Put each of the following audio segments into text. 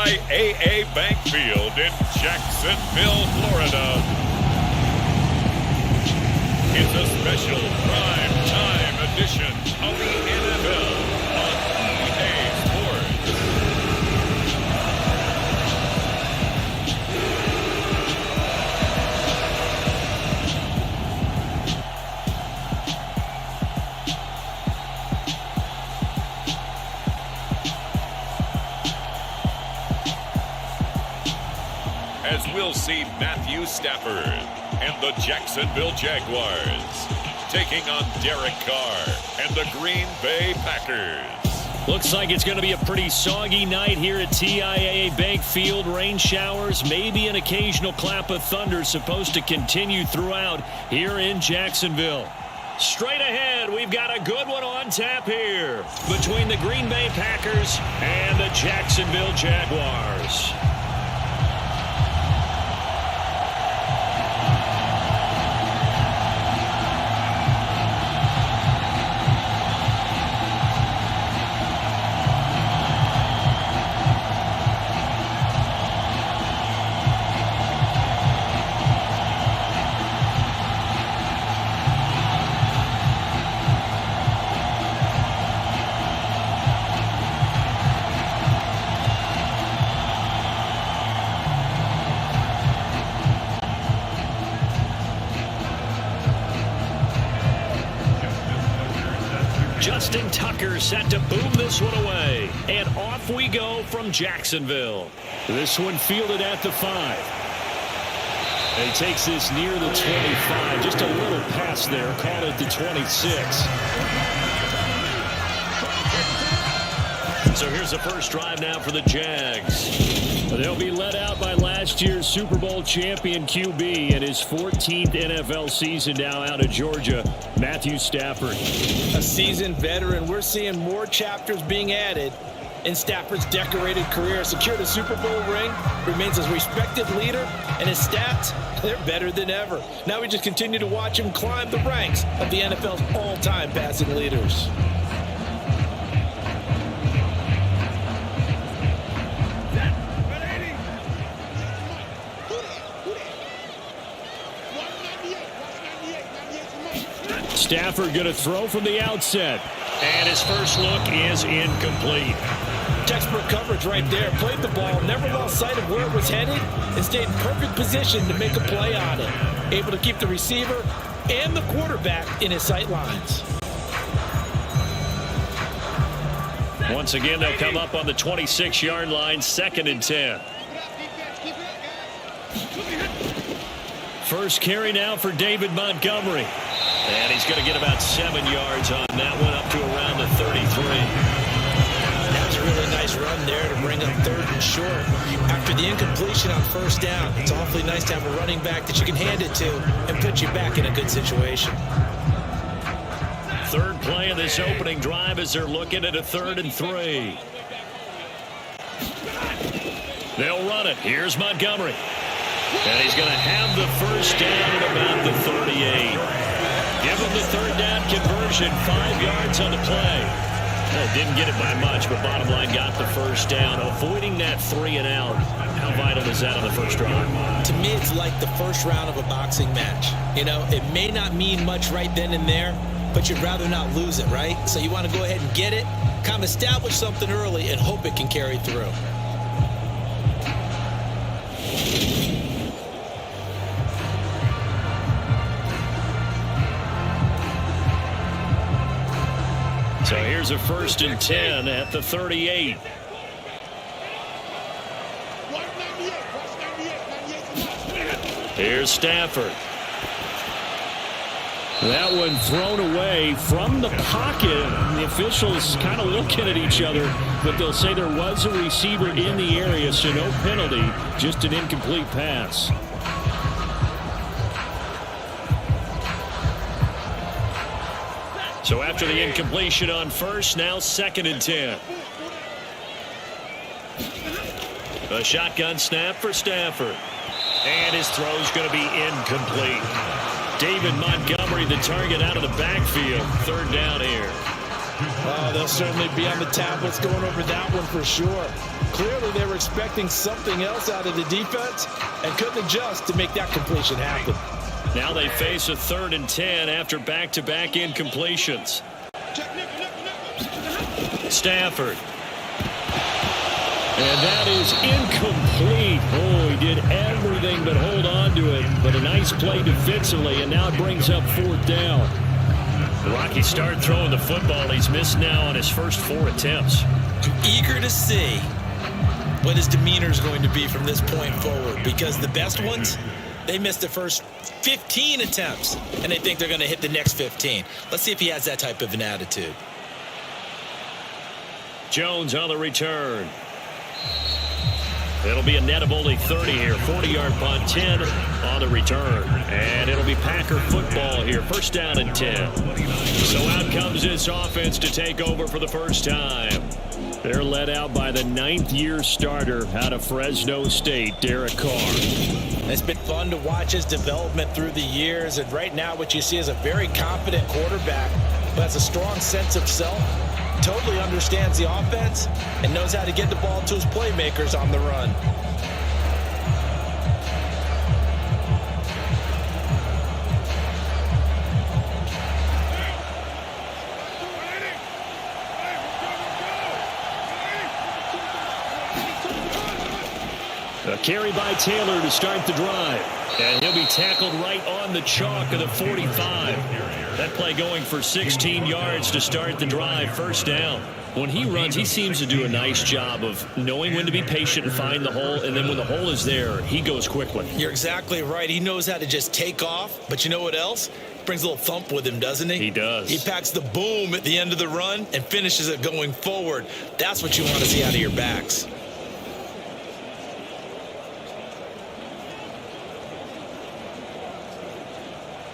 TIAA Bank Field in Jacksonville, Florida. It's a special prime time edition of the NFL on EA Sports. As we'll see Matthew Stafford and the Jacksonville Jaguars taking on Derek Carr and the Green Bay Packers. Looks like it's going to be a pretty soggy night here at TIAA Bank Field. Rain showers, maybe an occasional clap of thunder supposed to continue throughout here in Jacksonville. Straight ahead, we've got a good one on tap here between the Green Bay Packers and the Jacksonville Jaguars. Justin Tucker set to boom this one away. And off we go from Jacksonville. This one fielded at the 5. And he takes this near the 25. Just a little pass there. Caught at the 26. So here's the first drive now for the Jags. They'll be led out by last year's Super Bowl champion QB in his 14th NFL season now out of Georgia, Matthew Stafford. A seasoned veteran. We're seeing more chapters being added in Stafford's decorated career. Secured a Super Bowl ring, remains a respected leader, and his stats, they're better than ever. Now we just continue to watch him climb the ranks of the NFL's all-time passing leaders. Stafford going to throw from the outset. And his first look is incomplete. Textbook coverage right there. Played the ball, never lost sight of where it was headed, and stayed in perfect position to make a play on it. Able to keep the receiver and the quarterback in his sight lines. Once again, they'll come up on the 26-yard line, 2nd and 10. First carry now for David Montgomery. And he's going to get about 7 yards on that one, up to around the 33. That was a really nice run there to bring up 3rd and short. After the incompletion on 1st down, it's awfully nice to have a running back that you can hand it to and put you back in a good situation. Third play of this opening drive as they're looking at a 3rd and 3. They'll run it. Here's Montgomery. And he's going to have the first down at about the 38. Give him the 3rd down conversion, 5 yards on the play. Didn't get it by much, but bottom line got the first down. Avoiding that 3 and out. How vital is that on the first drive? To me, it's like the first round of a boxing match. You know, it may not mean much right then and there, but you'd rather not lose it, right? So you want to go ahead and get it, kind of establish something early, and hope it can carry through. So here's a 1st and 10 at the 38. Here's Stafford. That one thrown away from the pocket. The officials kind of looking at each other, but they'll say there was a receiver in the area, so no penalty, just an incomplete pass. So after the incompletion on first, now 2nd and 10. A shotgun snap for Stafford. And his throw's going to be incomplete. David Montgomery, the target out of the backfield. 3rd down here. Oh, they'll certainly be on the tablets going over that one for sure. Clearly, they were expecting something else out of the defense and couldn't adjust to make that completion happen. Now they face a 3rd and 10 after back-to-back incompletions. Stafford. And that is incomplete. Oh, he did everything but hold on to it. But a nice play defensively, and now it brings up 4th down. The Rockies start throwing the football. He's missed now on his first 4 attempts. I'm eager to see what his demeanor is going to be from this point forward, because the best ones, they missed the first 15 attempts, and they think they're going to hit the next 15. Let's see if he has that type of an attitude. Jones on the return. It'll be a net of only 30 here. 40-yard punt, 10 on the return. And it'll be Packer football here. 1st down and 10. So out comes this offense to take over for the first time. They're led out by the 9th-year starter out of Fresno State, Derek Carr. It's been fun to watch his development through the years. And right now what you see is a very confident quarterback who has a strong sense of self, totally understands the offense, and knows how to get the ball to his playmakers on the run. A carry by Taylor to start the drive. And he'll be tackled right on the chalk of the 45. That play going for 16 yards to start the drive. 1st down. When he runs, he seems to do a nice job of knowing when to be patient and find the hole. And then when the hole is there, he goes quickly. You're exactly right. He knows how to just take off. But you know what else? Brings a little thump with him, doesn't he? He does. He packs the boom at the end of the run and finishes it going forward. That's what you want to see out of your backs.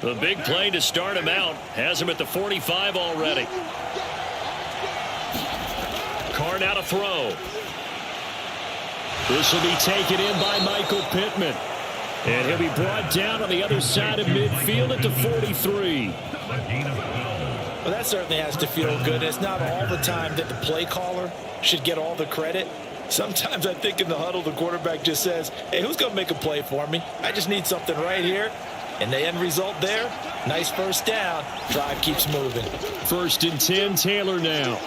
The big play to start him out has him at the 45 already. Carr now to throw. This will be taken in by Michael Pittman. And he'll be brought down on the other side of midfield at the 43. Well, that certainly has to feel good. It's not all the time that the play caller should get all the credit. Sometimes I think in the huddle, the quarterback just says, hey, who's going to make a play for me? I just need something right here. And the end result there, nice 1st down. Drive keeps moving. 1st and 10, Taylor now.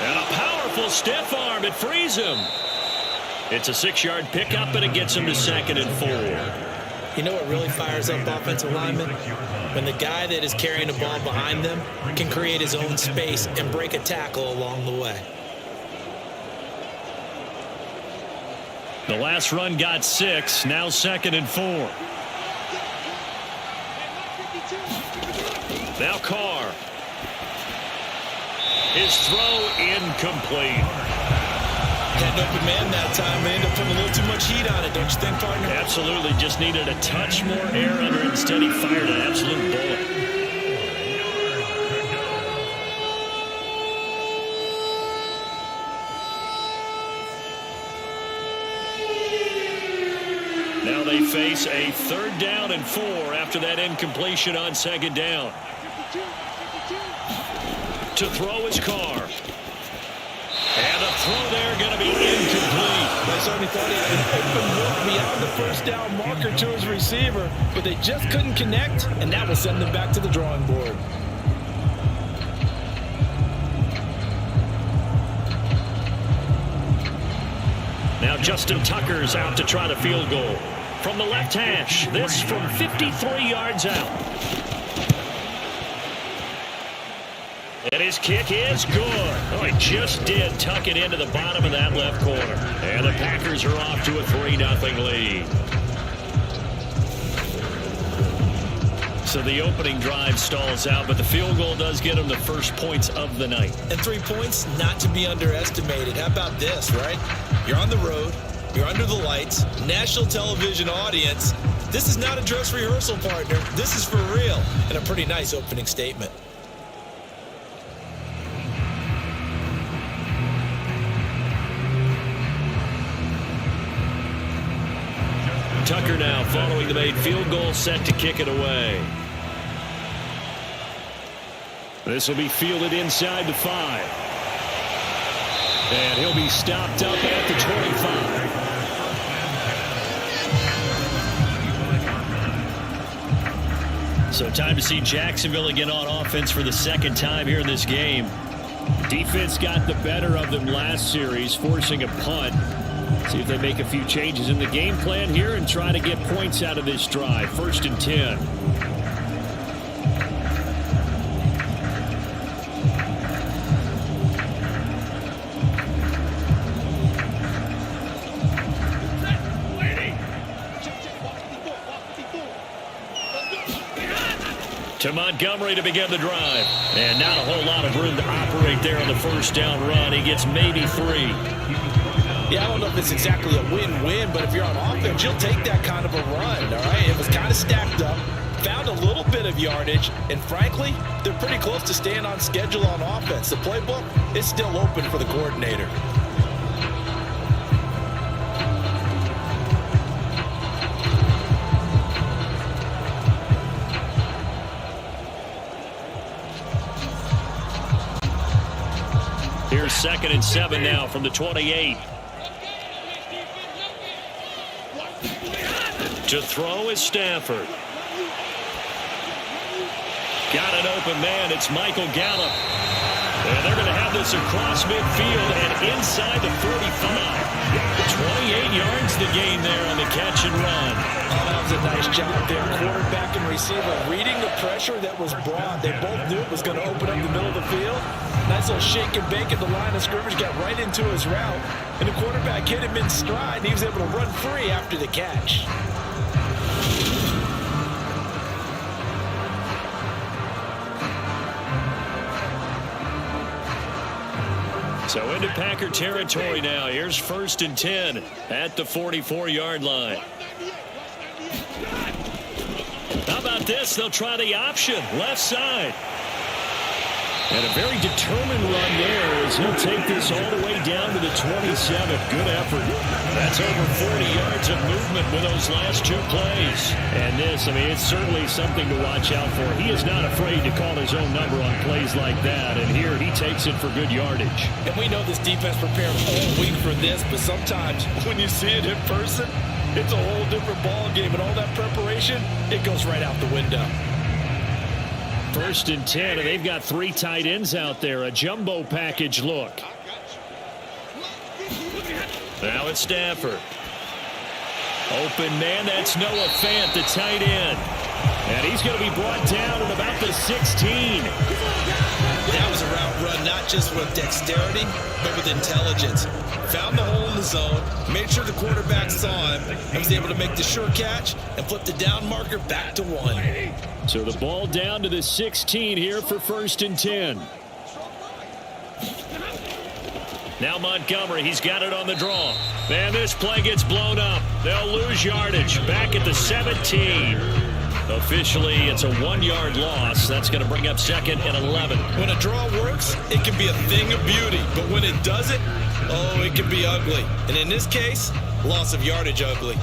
And a powerful stiff arm. It frees him. It's a 6-yard pickup, and it gets him to 2nd and 4. You know what really fires up offensive linemen? When the guy that is carrying the ball behind them can create his own space and break a tackle along the way. The last run got 6. Now 2nd and 4. Now Carr. His throw incomplete. Had an open man that time. They ended up putting a little too much heat on it, don't you think, partner? Absolutely. Just needed a touch more air under it. Instead, he fired an absolute bullet. Now they face a 3rd down and 4 after that incompletion on 2nd down. To throw his Carr. And the throw there going to be incomplete. I certainly thought he had an open look beyond the 1st down marker to his receiver, but they just couldn't connect, and that will send them back to the drawing board. Now Justin Tucker's out to try the field goal. From the left hash, this from 53 yards out. And his kick is good. Oh, he just did tuck it into the bottom of that left corner. And the Packers are off to a 3-0 lead. So the opening drive stalls out, but the field goal does get them the first points of the night. And 3 points, not to be underestimated. How about this, right? You're on the road. You're under the lights. National television audience. This is not a dress rehearsal, partner. This is for real. And a pretty nice opening statement. Tucker now following the made field goal, set to kick it away. This will be fielded inside the 5. And he'll be stopped up at the 25. So time to see Jacksonville again on offense for the second time here in this game. Defense got the better of them last series, forcing a punt. See if they make a few changes in the game plan here and try to get points out of this drive. 1st and 10. To Montgomery to begin the drive. And not a whole lot of room to operate there on the first down run. He gets maybe 3. Yeah, I don't know if it's exactly a win-win, but if you're on offense, you'll take that kind of a run, all right? It was kind of stacked up, found a little bit of yardage, and frankly, they're pretty close to staying on schedule on offense. The playbook is still open for the coordinator. Here's 2nd and 7 now from the 28. To throw is Stafford. Got an open man. It's Michael Gallup. And they're going to have this across midfield and inside the 45. 28 yards the gain there on the catch and run. Oh, that was a nice job there. Quarterback and receiver reading the pressure that was brought. They both knew it was going to open up the middle of the field. Nice little shake and bake at the line of scrimmage. Got right into his route. And the quarterback hit him in stride. And he was able to run free after the catch. So into Packer territory now. Here's 1st and 10 at the 44-yard line. How about this? They'll try the option. Left side. And a very determined run there as he'll take this all the way down to the 27. Good effort. That's over 40 yards of movement with those last 2 plays. And this, I mean, it's certainly something to watch out for. He is not afraid to call his own number on plays like that. And here he takes it for good yardage. And we know this defense prepared all week for this, but sometimes when you see it in person, it's a whole different ball game. And all that preparation, it goes right out the window. 1st and 10, and they've got 3 tight ends out there. A jumbo package look. Now it's Stafford. Open man, that's Noah Fant, the tight end. And he's going to be brought down at about the 16. That was a route run, not just with dexterity, but with intelligence. Found the hole in the zone, made sure the quarterback saw him, and was able to make the sure catch and flip the down marker back to 1. So the ball down to the 16 here for 1st and 10. Now Montgomery, he's got it on the draw. And this play gets blown up. They'll lose yardage back at the 17. Officially, it's a 1-yard loss. That's going to bring up 2nd and 11. When a draw works, it can be a thing of beauty. But when it doesn't, oh, it can be ugly. And in this case, loss of yardage ugly.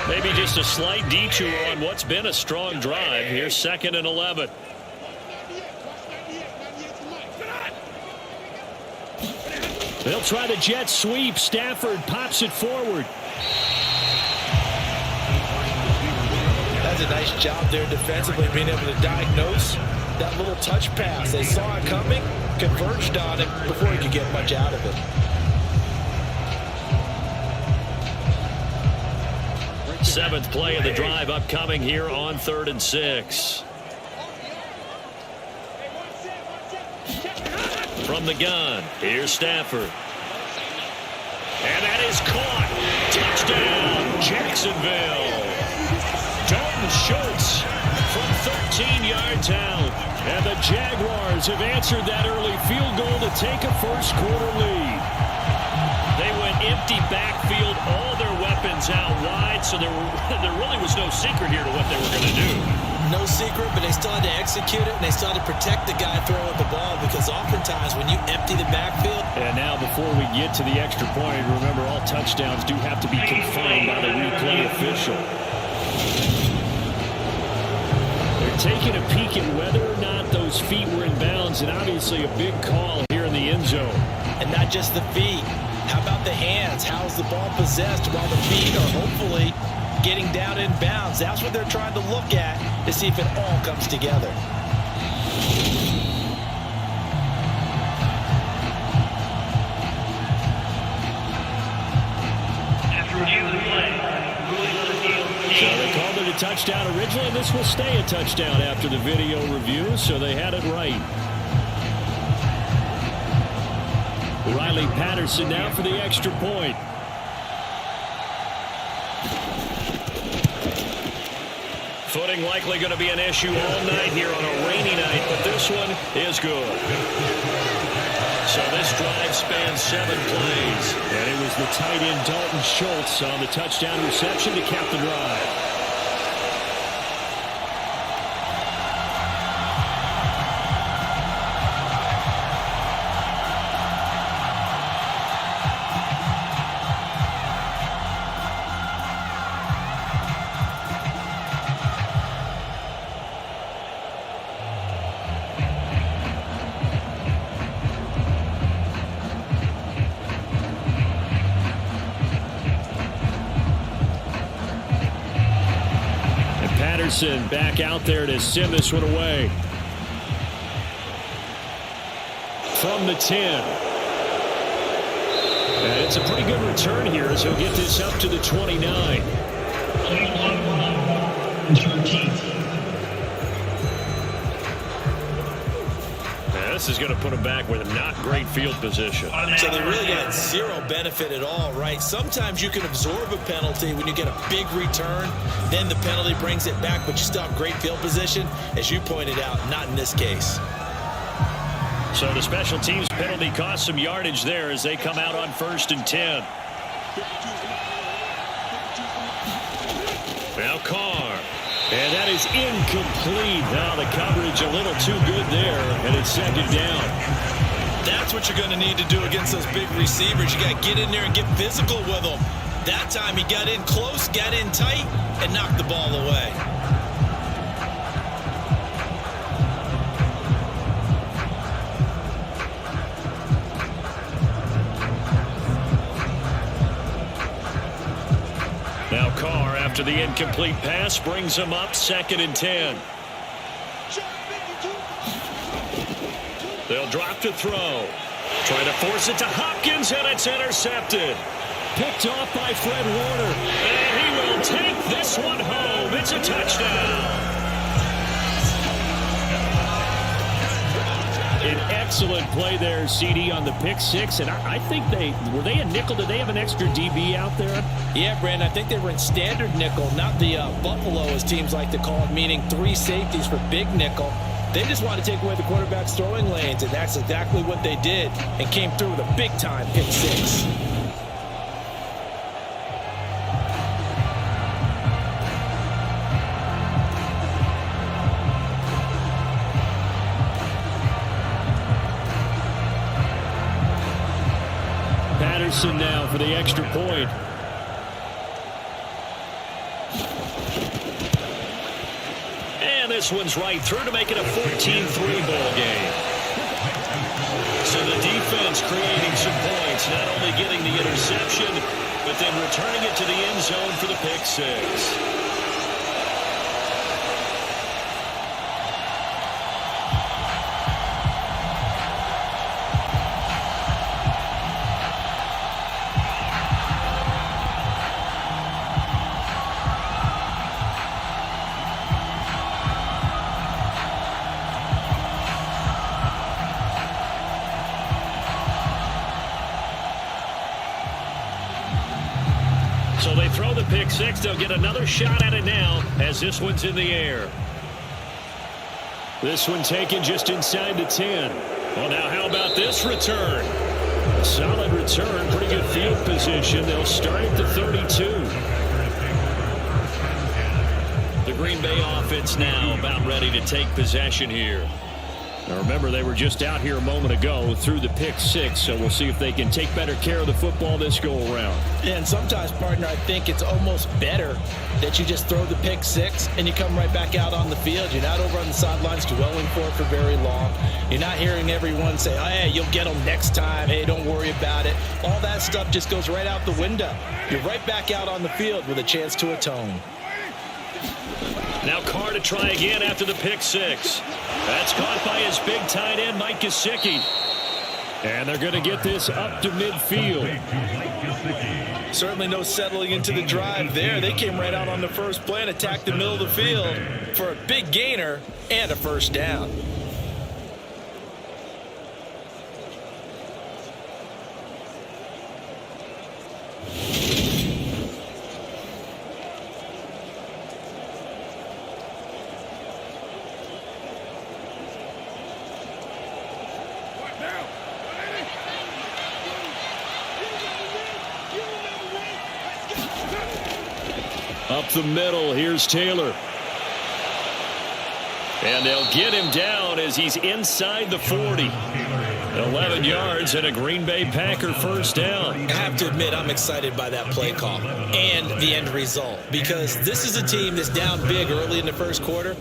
Maybe just a slight detour on what's been a strong drive. Here's 2nd and 11. They'll try the jet sweep. Stafford pops it forward. That's a nice job there defensively, being able to diagnose that little touch pass. They saw it coming, converged on it before he could get much out of it. 7th play of the drive upcoming here on 3rd and 6. From the gun, here's Stafford. And that is caught. Touchdown, Jacksonville. Dalton Schultz from 13 yards out. And the Jaguars have answered that early field goal to take a first quarter lead. They went empty backfield, all their weapons out wide, so there really was no secret here to what they were going to do. No secret, but they still had to execute it, and they still had to protect the guy throwing the ball, because oftentimes when you empty the backfield. And now before we get to the extra point, remember all touchdowns do have to be confirmed by the replay official. They're taking a peek at whether or not those feet were in bounds, and obviously a big call here in the end zone. And not just the feet. How about the hands? How's the ball possessed while the feet are hopefully getting down in bounds? That's what they're trying to look at to see if it all comes together. So they called it a touchdown originally, and this will stay a touchdown after the video review, so they had it right. Riley Patterson now for the extra point. Footing likely going to be an issue all night here on a rainy night, but this one is good. So this drive spans 7 plays. And it was the tight end Dalton Schultz on the touchdown reception to cap the drive. Patterson back out there to send this one away. From the 10. And it's a pretty good return here as he'll get this up to the 29. This is going to put him back with a not great field position. So they really got zero benefit at all, right? Sometimes you can absorb a penalty when you get a big return. Then the penalty brings it back, but you still have great field position. As you pointed out, not in this case. So the special teams penalty cost some yardage there as they come out on 1st and 10. Now Carr. And that is incomplete. Now the coverage a little too good there, and it's 2nd down. That's what you're going to need to do against those big receivers. You got to get in there and get physical with them. That time he got in close, got in tight, and knocked the ball away. Now Carr, after the incomplete pass, brings him up 2nd and 10. They'll drop to throw. Trying to force it to Hopkins, and it's intercepted. Picked off by Fred Warner. And he will take this one home. It's a touchdown. An excellent play there, CD, on the pick 6. And I think were they a nickel? Did they have an extra DB out there? Yeah, Brandon, I think they were in standard nickel, not the Buffalo, as teams like to call it, meaning 3 safeties for big nickel. They just want to take away the quarterback's throwing lanes, and that's exactly what they did, and came through with a big-time pick 6. Patterson now for the extra point. And this one's right through to make it a 14-3 ball game. So the defense creating some points, not only getting the interception, but then returning it to the end zone for the pick 6. So they throw the pick 6. They'll get another shot at it now as this one's in the air. This one taken just inside the 10. Well, now how about this return? Solid return, pretty good field position. They'll start at the 32. The Green Bay offense now about ready to take possession here. Now remember, they were just out here a moment ago through the pick six, so we'll see if they can take better care of the football this go-around. And sometimes, partner, I think it's almost better that you just throw the pick six and you come right back out on the field. You're not over on the sidelines dwelling for it for very long. You're not hearing everyone say, oh, hey, you'll get them next time. Hey, don't worry about it. All that stuff just goes right out the window. You're right back out on the field with a chance to atone. Now Carr to try again after the pick six. That's caught by his big tight end, Mike Gesicki. And they're going to get this up to midfield. Certainly no settling into the drive there. They came right out on the first play and attacked the middle of the field for a big gainer and a first down. Up the middle, here's Taylor. And they'll get him down as he's inside the 40. 11 yards and a Green Bay Packer first down. I have to admit, I'm excited by that play call and the end result, because this is a team that's down big early in the first quarter,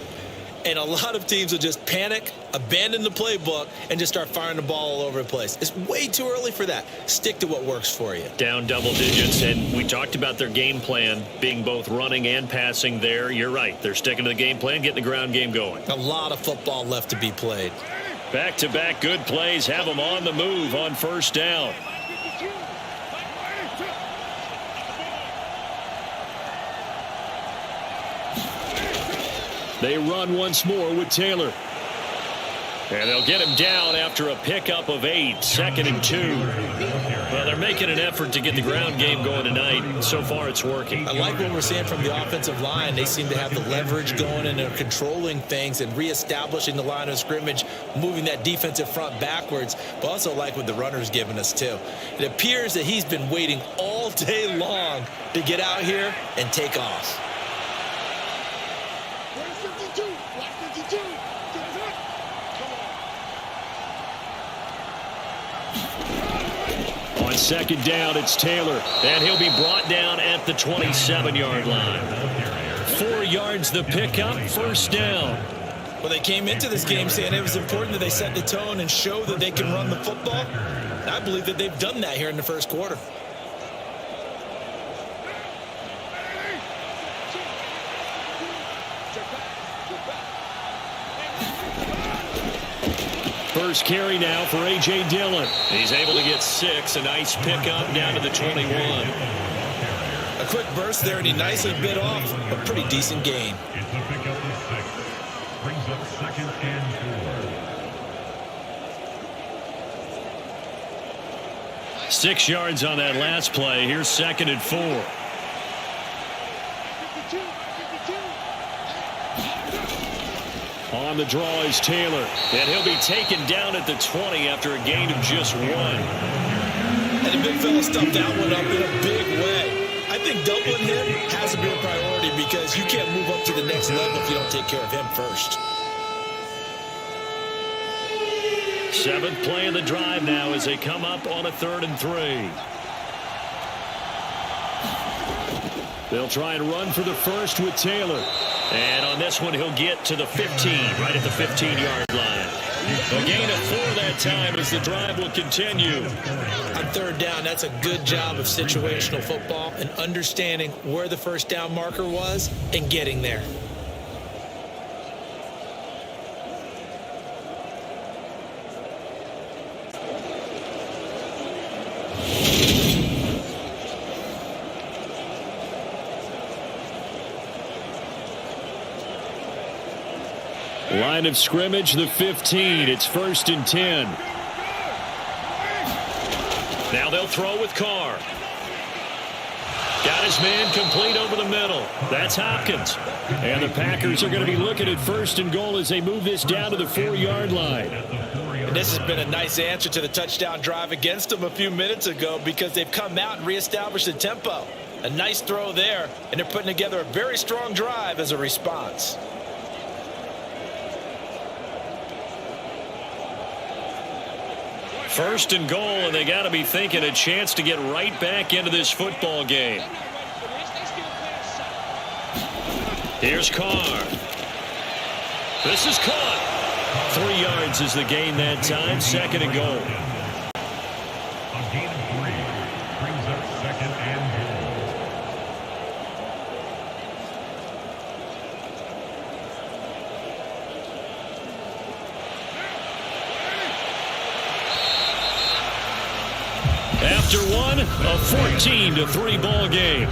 and a lot of teams will just panic, abandon the playbook, and just start firing the ball all over the place. It's way too early for that. Stick to what works for you. Down double digits, and we talked about their game plan being both running and passing there. You're right. They're sticking to the game plan, getting the ground game going. A lot of football left to be played. Back-to-back good plays have them on the move on first down. They run once more with Taylor. And they'll get him down after a pickup of 8, 2nd and 2. Well, they're making an effort to get the ground game going tonight. So far, it's working. I like what we're seeing from the offensive line. They seem to have the leverage going, and they're controlling things and reestablishing the line of scrimmage, moving that defensive front backwards, but also like what the runner's giving us, too. It appears that he's been waiting all day long to get out here and take off. On second down, it's Taylor, and he'll be brought down at the 27-yard line. 4 yards the pickup, first down. Well, they came into this game saying it was important that they set the tone and show that they can run the football. And I believe that they've done that here in the first quarter. First carry now for A.J. Dillon. He's able to get 6. A nice pickup down to the 21. A quick burst there, and he nicely bit off a pretty decent gain. It's a pickup of 6. Brings up 2nd and 4. 6 yards on that last play. Here's 2nd and 4. On the draw is Taylor, and he'll be taken down at the 20 after a gain of just 1. And the big fella stuffed that one up in a big way. I think doubling him has to be a priority, because you can't move up to the next level if you don't take care of him first. 7th play of the drive now as they come up on a 3rd and 3. They'll try and run for the first with Taylor. And on this one, he'll get to the 15, right at the 15-yard line. A gain of 4 that time as the drive will continue. On 3rd down, that's a good job of situational football and understanding where the first down marker was and getting there. Line of scrimmage, the 15. It's 1st and 10. Now they'll throw with Carr. Got his man complete over the middle. That's Hopkins. And the Packers are going to be looking at 1st and goal as they move this down to the 4-yard line. And this has been a nice answer to the touchdown drive against them a few minutes ago because they've come out and reestablished the tempo. A nice throw there, and they're putting together a very strong drive as a response. First and goal, and they got to be thinking a chance to get right back into this football game. Here's Carr. This is caught. 3 yards is the gain that time. Second and goal. A gain of 3 brings up second and goal. After one, a 14-3 ball game.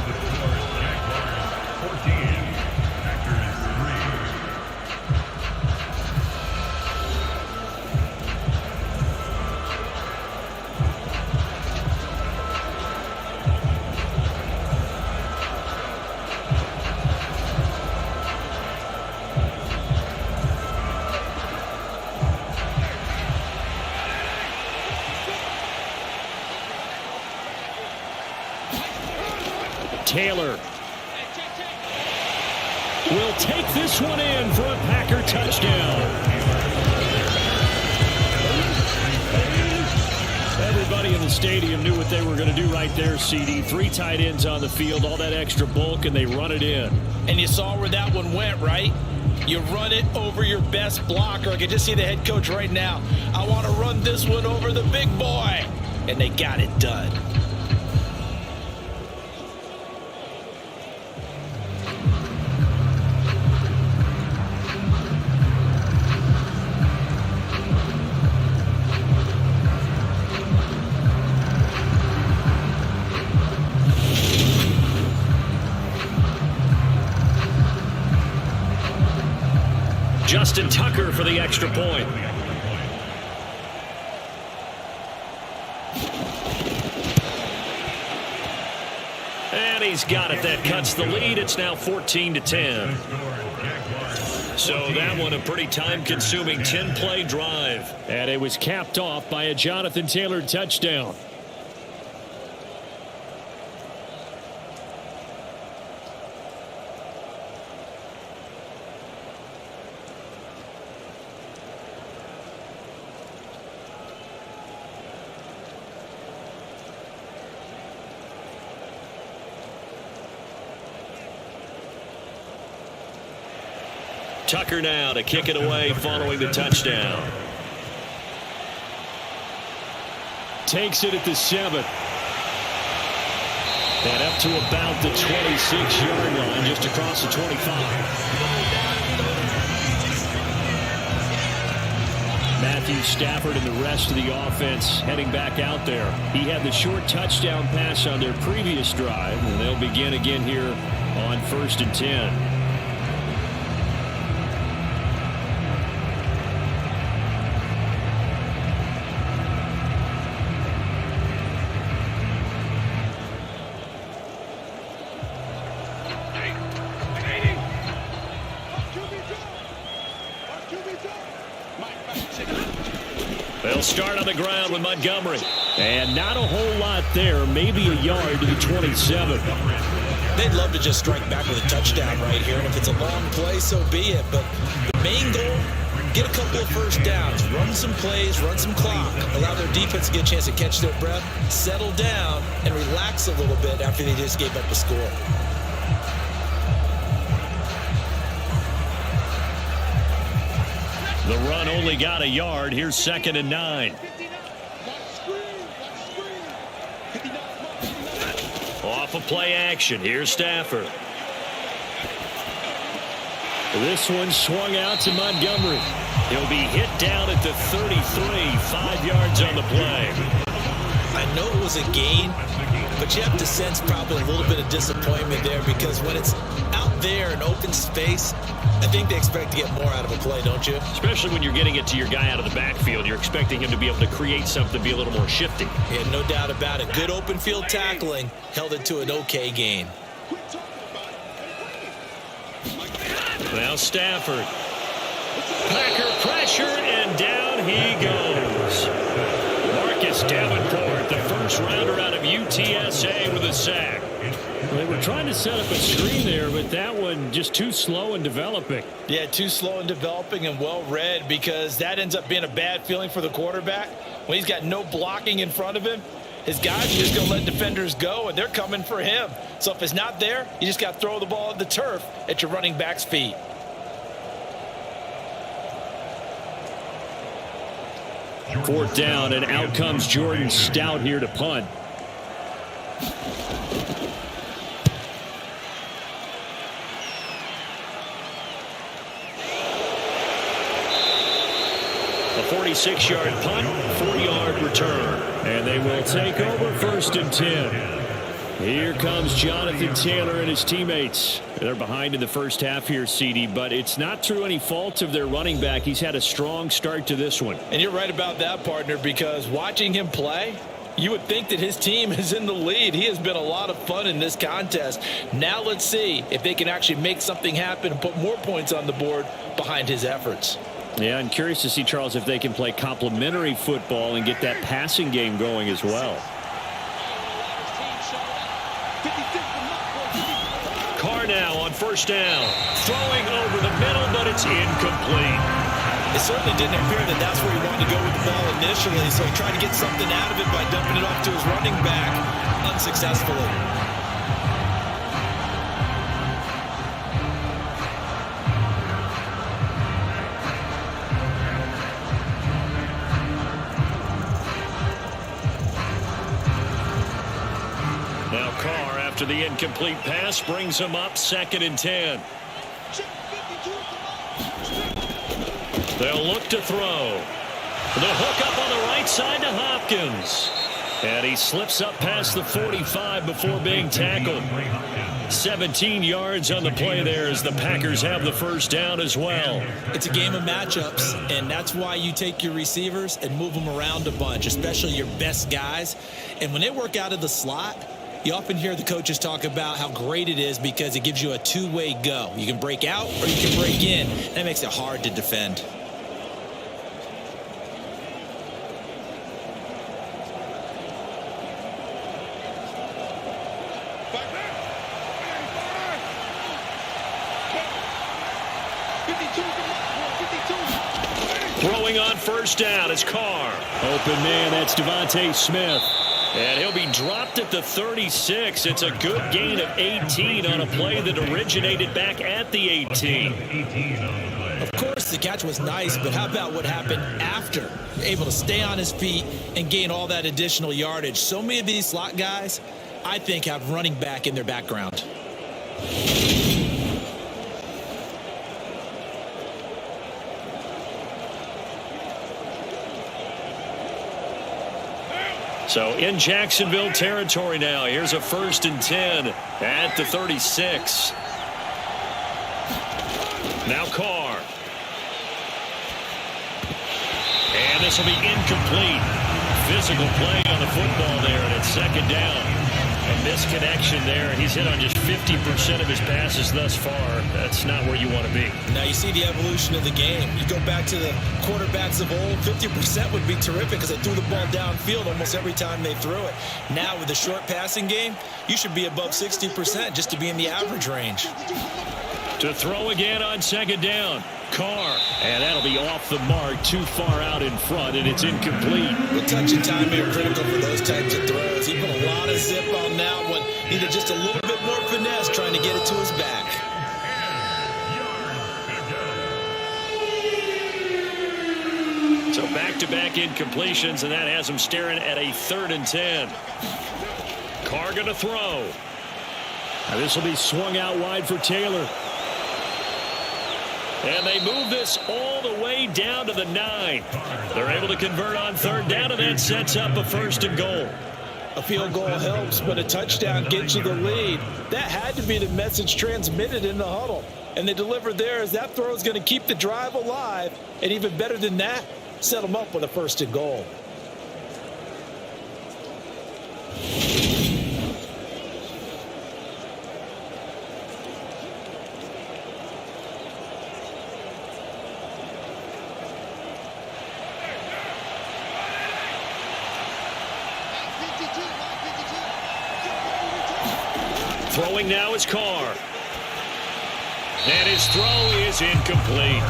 Taylor will take this one in for a Packer touchdown. Everybody in the stadium knew what they were going to do right there, CD. 3 tight ends on the field, all that extra bulk, and they run it in. And you saw where that one went, right? You run it over your best blocker. I can just see the head coach right now. I want to run this one over the big boy. And they got it done. Justin Tucker for the extra point. And he's got it. That cuts the lead. It's now 14-10. So that one a pretty time-consuming 10-play drive. And it was capped off by a Jonathan Taylor touchdown. Tucker now to kick it away following the touchdown. Takes it at the 7. And up to about the 26-yard line, just across the 25. Matthew Stafford and the rest of the offense heading back out there. He had the short touchdown pass on their previous drive, and they'll begin again here on 1st and 10. They'll start on the ground with Montgomery. And not a whole lot there. Maybe a yard to the 27. They'd love to just strike back with a touchdown right here. And if it's a long play, so be it. But the main goal, get a couple of first downs. Run some plays, run some clock. Allow their defense to get a chance to catch their breath, settle down, and relax a little bit after they just gave up a score. The run only got a yard. Here's 2nd and 9. Off of play action. Here's Stafford. This one swung out to Montgomery. He'll be hit down at the 33. 5 yards on the play. I know it was a gain, but you have to sense probably a little bit of disappointment there because when it's out there in open space, I think they expect to get more out of a play, don't you? Especially when you're getting it to your guy out of the backfield. You're expecting him to be able to create something, be a little more shifty. Yeah, no doubt about it. Good open field tackling held it to an okay gain. Now Stafford. Packer pressure, and down he goes. Marcus Davenport, the first rounder out of UTSA with a sack. They were trying to set up a screen there, but that one just too slow in developing. Yeah, too slow in developing and well read, because that ends up being a bad feeling for the quarterback. When he's got no blocking in front of him, his guys are just going to let defenders go, and they're coming for him. So if it's not there, you just got to throw the ball at the turf at your running back's feet. Fourth down, and out comes Jordan Stout here to punt. A 46-yard punt, 40-yard return. And they will take over first and 10. Here comes Jonathan Taylor and his teammates. They're behind in the first half here, CD, but it's not through any fault of their running back. He's had a strong start to this one. And you're right about that, partner, because watching him play, you would think that his team is in the lead. He has been a lot of fun in this contest. Now let's see if they can actually make something happen and put more points on the board behind his efforts. Yeah, I'm curious to see, Charles, if they can play complementary football and get that passing game going as well. Carr now on first down. Throwing over the middle, but it's incomplete. It certainly didn't appear that that's where he wanted to go with the ball initially, so he tried to get something out of it by dumping it off to his running back unsuccessfully. Now Carr, after the incomplete pass, brings him up 2nd and 10. They'll look to throw. The hook up on the right side to Hopkins. And he slips up past the 45 before being tackled. 17 yards on the play there as the Packers have the first down as well. It's a game of matchups, and that's why you take your receivers and move them around a bunch, especially your best guys. And when they work out of the slot, you often hear the coaches talk about how great it is because it gives you a two-way go. You can break out or you can break in. That makes it hard to defend. Throwing on first down is Carr. Open man, that's Devontae Smith. And he'll be dropped at the 36. It's a good gain of 18 on a play that originated back at the 18. Of course, the catch was nice, but how about what happened after? Able to stay on his feet and gain all that additional yardage. So many of these slot guys, I think, have running back in their background. So in Jacksonville territory now. Here's a 1st and 10 at the 36. Now Carr. And this will be incomplete. Physical play on the football there, and it's 2nd down. A misconnection there. He's hit on just 50% of his passes thus far. That's not where you want to be. Now you see the evolution of the game. You go back to the quarterbacks of old, 50% would be terrific because they threw the ball downfield almost every time they threw it. Now with the short passing game, you should be above 60% just to be in the average range. To throw again on 2nd down. Carr. And that'll be off the mark, too far out in front, and it's incomplete. The touch and time are critical for those types of throws. He put a lot of zip on that one. Needed just a little bit more finesse trying to get it to his back. So back-to-back incompletions, and that has him staring at a 3rd and 10. Carr going to throw. Now this will be swung out wide for Taylor. And they move this all the way down to the 9. They're able to convert on 3rd down, and that sets up a 1st and goal. A field goal helps, but a touchdown gets you the lead. That had to be the message transmitted in the huddle. And they delivered there as that throw is going to keep the drive alive. And even better than that, set them up with a 1st and goal. Throwing now is Carr. And his throw is incomplete.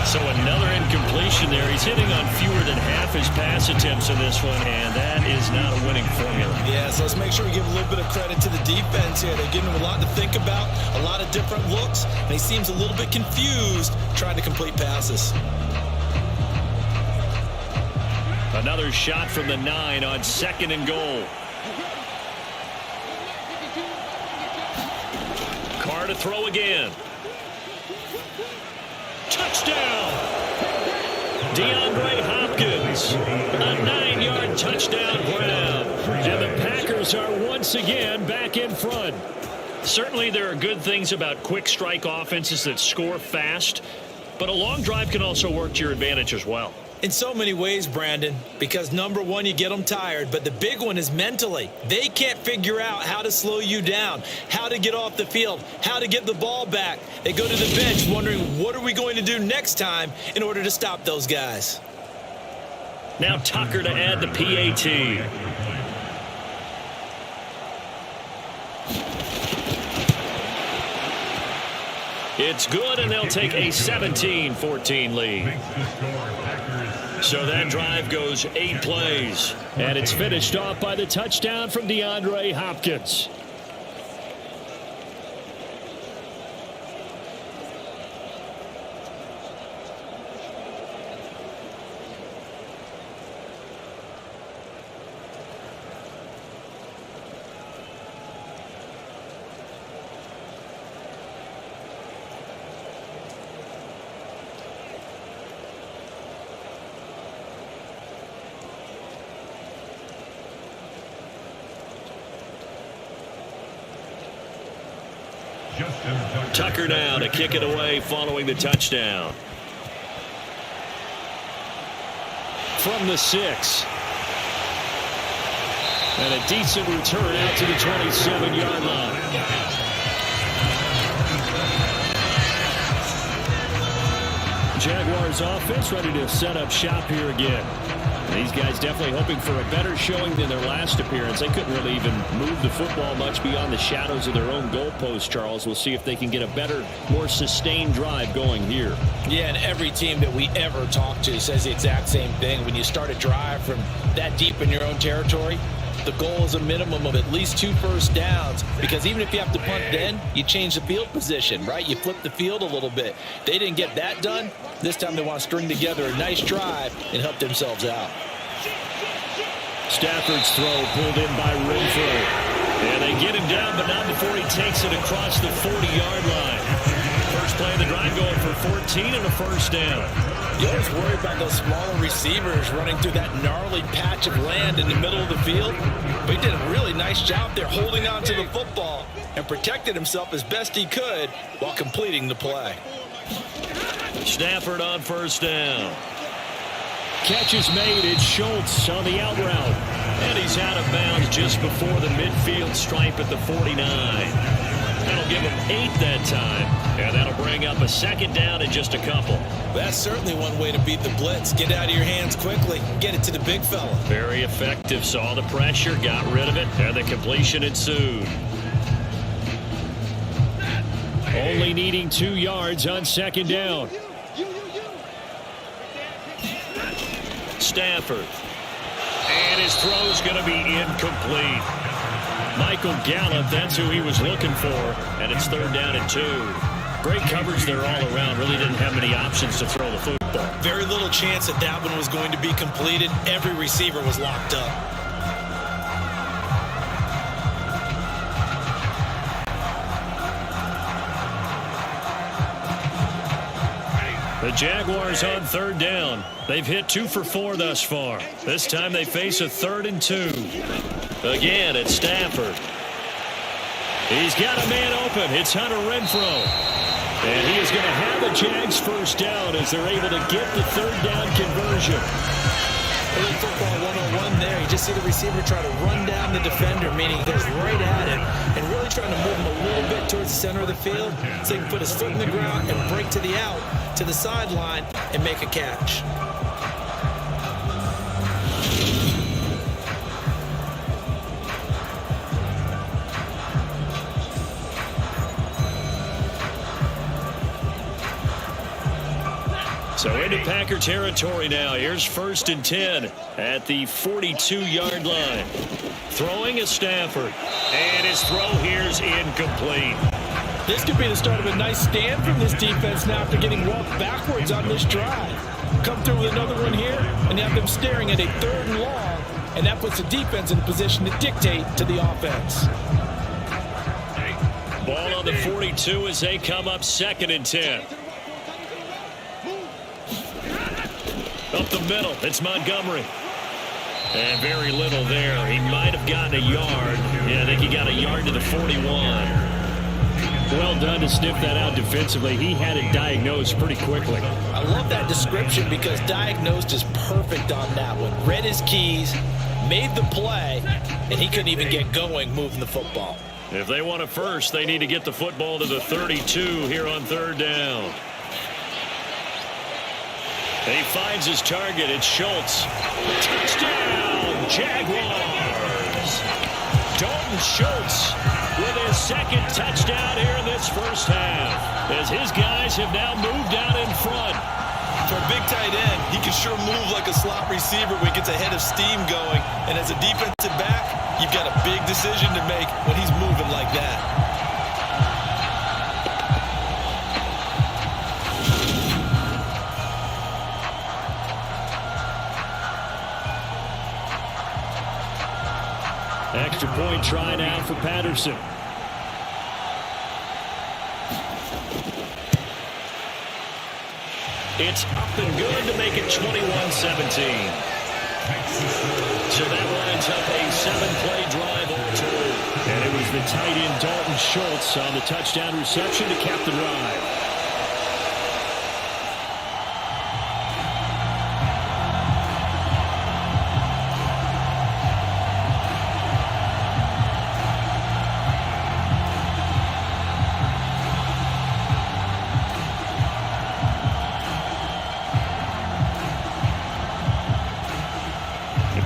So another incompletion there. He's hitting on fewer than half his pass attempts in this one, and that is not a winning formula. Yeah, so let's make sure we give a little bit of credit to the defense here. They're giving him a lot to think about, a lot of different looks, and he seems a little bit confused trying to complete passes. Another shot from the 9 on 2nd and goal. Carr to throw again. Touchdown! DeAndre Hopkins, a 9-yard touchdown grab. And the Packers are once again back in front. Certainly there are good things about quick strike offenses that score fast, but a long drive can also work to your advantage as well. In so many ways, Brandon, because number one, you get them tired, but the big one is mentally. They can't figure out how to slow you down, how to get off the field, how to get the ball back. They go to the bench wondering, what are we going to do next time in order to stop those guys? Now Tucker to add the PAT. It's good, and they'll take a 17-14 lead. So that drive goes 8 plays, and it's finished off by the touchdown from DeAndre Hopkins. Tucker now to kick it away following the touchdown. From the 6. And a decent return out to the 27-yard line. Jaguars offense ready to set up shop here again. These guys definitely hoping for a better showing than their last appearance. They couldn't really even move the football much beyond the shadows of their own goalpost, Charles. We'll see if they can get a better, more sustained drive going here. Yeah, and every team that we ever talk to says the exact same thing. When you start a drive from that deep in your own territory, the goal is a minimum of at least 2 first downs, because even if you have to punt then, you change the field position, right? You flip the field a little bit. They didn't get that done. This time they want to string together a nice drive and help themselves out. Stafford's throw pulled in by Renfro. And they get him down, but not before he takes it across the 40-yard line. First play of the drive going for 14 and a first down. You always worry about those smaller receivers running through that gnarly patch of land in the middle of the field. But he did a really nice job there holding on to the football and protected himself as best he could while completing the play. Stafford on first down. Catch is made. It's Schultz on the out route. And he's out of bounds just before the midfield stripe at the 49. That'll give him 8 that time. And that'll bring up a second down in just a couple. That's certainly one way to beat the blitz. Get it out of your hands quickly. Get it to the big fella. Very effective. Saw the pressure, got rid of it, and the completion ensued. Only needing 2 yards on second down. Stafford. And his throw's going to be incomplete. Michael Gallup, that's who he was looking for. And it's 3rd down and 2. Great coverage there all around. Really didn't have many options to throw the football. Very little chance that that one was going to be completed. Every receiver was locked up. The Jaguars on 3rd down. They've hit 2 for 4 thus far. This time they face a 3rd and 2. Again, it's Stafford. He's got a man open. It's Hunter Renfro. And he is going to have a Jags first down as they're able to get the 3rd down conversion. Early football 101 there. You just see the receiver try to run down the defender, meaning he goes right at it, and really trying to move him a little bit towards the center of the field so he can put his foot in the ground and break to the out, to the sideline, and make a catch. So into Packer territory now. Here's 1st and 10 at the 42-yard line. Throwing is Stafford. And his throw here's incomplete. This could be the start of a nice stand from this defense now after getting walked backwards on this drive. Come through with another one here, and you have them staring at a 3rd and long, and that puts the defense in a position to dictate to the offense. Ball on the 42 as they come up 2nd and 10. Up the middle, it's Montgomery. And very little there. He might have gotten a yard. Yeah, I think he got a yard to the 41. Well done to sniff that out defensively. He had it diagnosed pretty quickly. I love that description because diagnosed is perfect on that one. Read his keys, made the play, and he couldn't even get going moving the football. If they want it first, they need to get the football to the 32 here on 3rd down. He finds his target. It's Schultz. Touchdown, Jaguars. Dalton Schultz with his 2nd touchdown here in this first half, as his guys have now moved out in front. For a big tight end, he can sure move like a slot receiver when he gets a head of steam going. And as a defensive back, you've got a big decision to make when he's moving like that. Extra point try now for Patterson. It's up and good to make it 21-17. So that lines up a 7-play drive all told. And it was the tight end Dalton Schultz on the touchdown reception to cap the drive.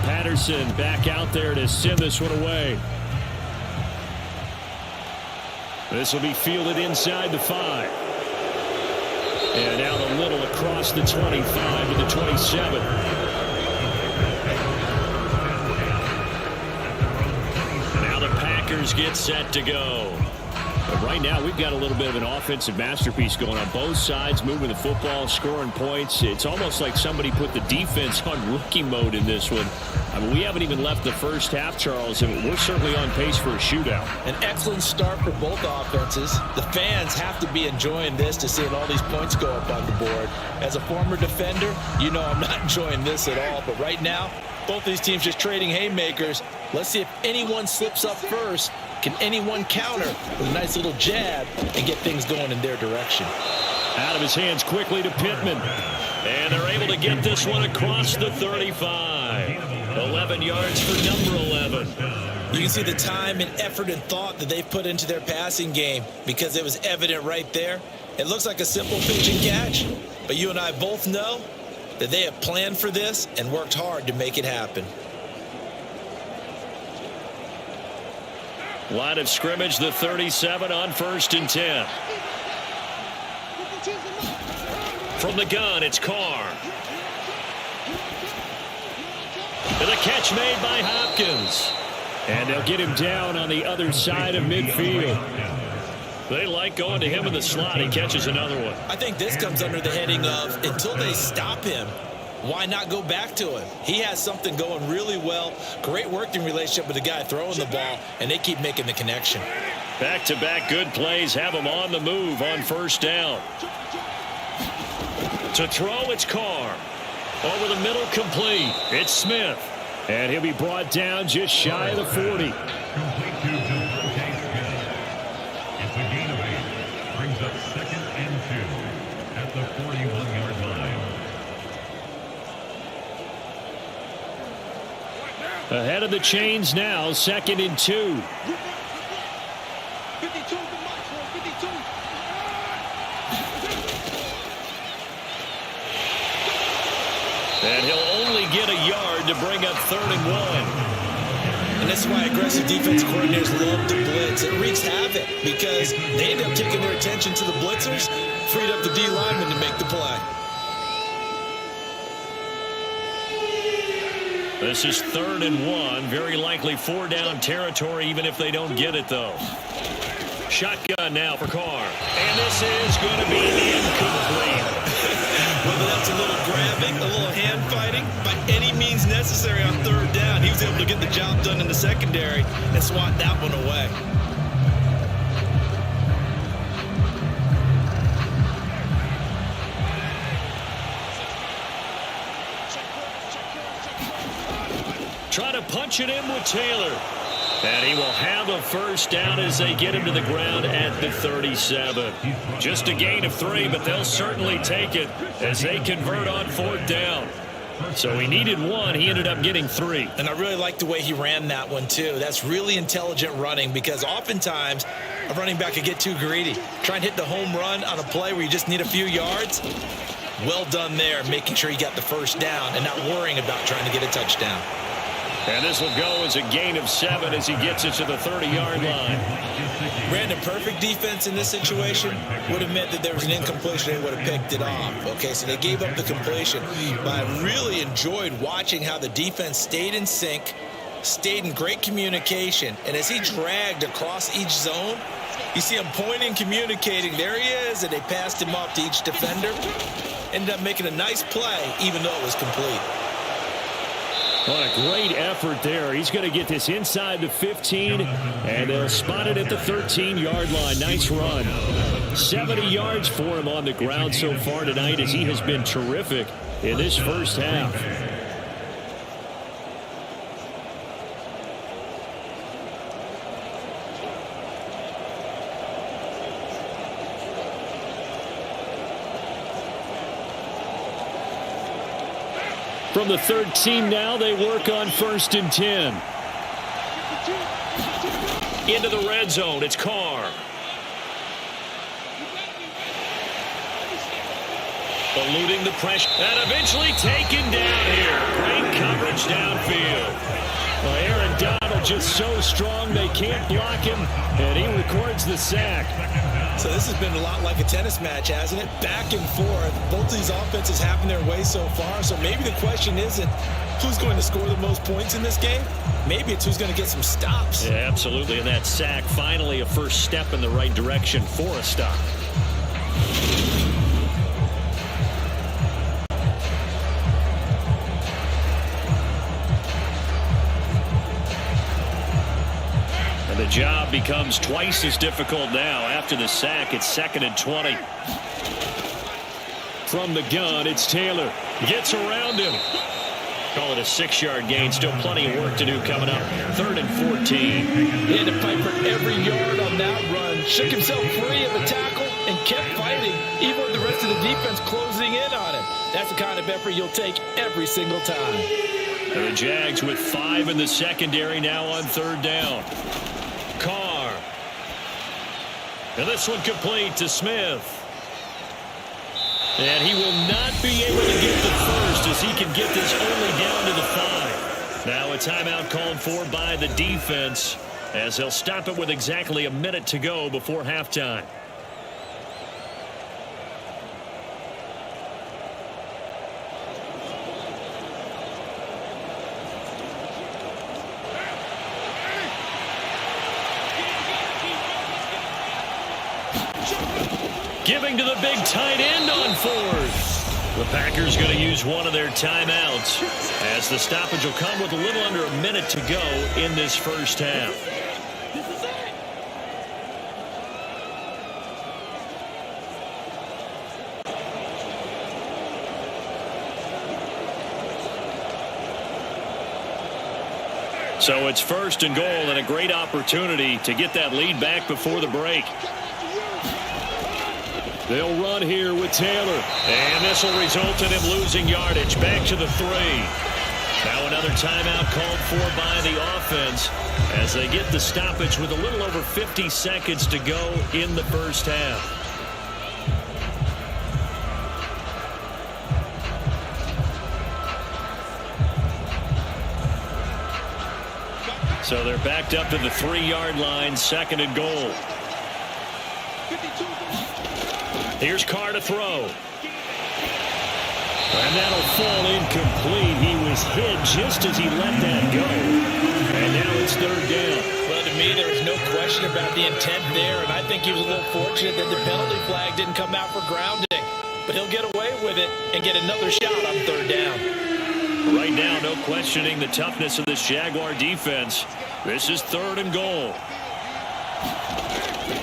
Patterson back out there to send this one away. This will be fielded inside the 5. And out a little across the 25 to the 27. Now the Packers get set to go. But right now, we've got a little bit of an offensive masterpiece going on both sides, moving the football, scoring points. It's almost like somebody put the defense on rookie mode in this one. I mean, we haven't even left the first half, Charles, and we're certainly on pace for a shootout. An excellent start for both offenses. The fans have to be enjoying this to seeing all these points go up on the board. As a former defender, you know I'm not enjoying this at all. But right now, both these teams just trading haymakers. Let's see if anyone slips up first. Can anyone counter with a nice little jab and get things going in their direction? Out of his hands quickly to Pittman. And they're able to get this one across the 35. 11 yards for number 11. You can see the time and effort and thought that they've put into their passing game because it was evident right there. It looks like a simple pitch and catch, but you and I both know that they have planned for this and worked hard to make it happen. Line of scrimmage, the 37 on 1st and 10. From the gun, it's Carr. And the catch made by Hopkins. And they'll get him down on the other side of midfield. They like going to him in the slot. He catches another one. I think this comes under the heading of until they stop him, why not go back to him? He has something going really well. Great working relationship with the guy throwing the ball, and they keep making the connection. Back-to-back good plays have him on the move on 1st down. To throw, it's Carr. Over the middle, complete. It's Smith. And he'll be brought down just shy of the 40. Complete to Devontae Smith. It's a gain of 8. Brings up 2nd and 2 at the 41-yard line. Ahead of the chains now, 2nd and 2. And he'll only get a yard to bring up 3rd and 1. And that's why aggressive defensive coordinators love to blitz. It wreaks havoc because they end up taking their attention to the blitzers, freed up the D lineman to make the play. This is 3rd and 1. Very likely 4-down territory, even if they don't get it, though. Shotgun now for Carr. And this is going to be incomplete. Whether that's a little grabbing, a little hand fighting, by any means necessary on 3rd down, he was able to get the job done in the secondary and swat that one away. Try to punch it in with Taylor. And he will have a 1st down as they get him to the ground at the 37. Just a gain of 3, but they'll certainly take it as they convert on 4th down. So he needed 1. He ended up getting 3. And I really like the way he ran that one, too. That's really intelligent running because oftentimes a running back could get too greedy. Try and hit the home run on a play where you just need a few yards. Well done there, making sure you got the 1st down and not worrying about trying to get a touchdown. And this will go as a gain of 7 as he gets it to the 30-yard line. Ran a perfect defense in this situation. Would have meant that there was an incompletion. They would have picked it off. Okay, so they gave up the completion. But I really enjoyed watching how the defense stayed in sync, stayed in great communication. And as he dragged across each zone, you see him pointing, communicating. There he is, and they passed him off to each defender. Ended up making a nice play, even though it was complete. What a great effort there. He's going to get this inside the 15, and they'll spot it at the 13-yard line. Nice run. 70 yards for him on the ground so far tonight as he has been terrific in this first half. From the 13 now, they work on 1st and 10. Into the red zone, it's Carr. Eluding the pressure, and eventually taken down here. Great coverage downfield. Well, Aaron Donald just so strong they can't block him, and he records the sack. So this has been a lot like a tennis match, hasn't it? Back and forth. Both of these offenses having their way so far. So maybe the question isn't who's going to score the most points in this game. Maybe it's who's going to get some stops. Yeah, absolutely. And that sack, finally a first step in the right direction for a stop. The job becomes twice as difficult now. After the sack, it's 2nd and 20. From the gun, it's Taylor. Gets around him. Call it a 6-yard gain. Still plenty of work to do coming up. 3rd and 14. He had to fight for every yard on that run. Shook himself free of the tackle and kept fighting, even with the rest of the defense closing in on him. That's the kind of effort you'll take every single time. And the Jags with 5 in the secondary now on 3rd down. Carr. And this one complete to Smith. And he will not be able to get the first as he can get this only down to the 5. Now a timeout called for by the defense as they'll stop it with exactly a minute to go before halftime. Giving to the big tight end on 4th. The Packers going to use one of their timeouts as the stoppage will come with a little under a minute to go in this first half. So it's 1st and goal and a great opportunity to get that lead back before the break. They'll run here with Taylor. And this will result in him losing yardage. Back to the 3. Now another timeout called for by the offense as they get the stoppage with a little over 50 seconds to go in the first half. So they're backed up to the 3-yard line, 2nd and goal. Here's Carr to throw. And that'll fall incomplete. He was hit just as he let that go. And now it's third down. Well, to me, there was no question about the intent there, and I think he was a little fortunate that the penalty flag didn't come out for grounding. But he'll get away with it and get another shot on third down. Right now, no questioning the toughness of this Jaguar defense. This is third and goal.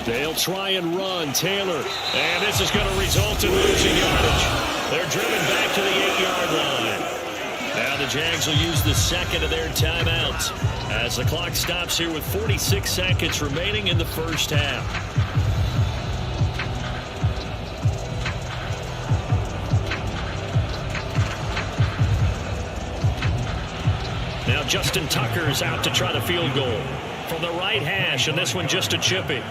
They'll try and run. Taylor. And this is going to result in losing yardage. They're driven back to the 8-yard line. Now the Jags will use the second of their timeouts as the clock stops here with 46 seconds remaining in the first half. Now Justin Tucker's out to try the field goal from the right hash, and this one just a chippy.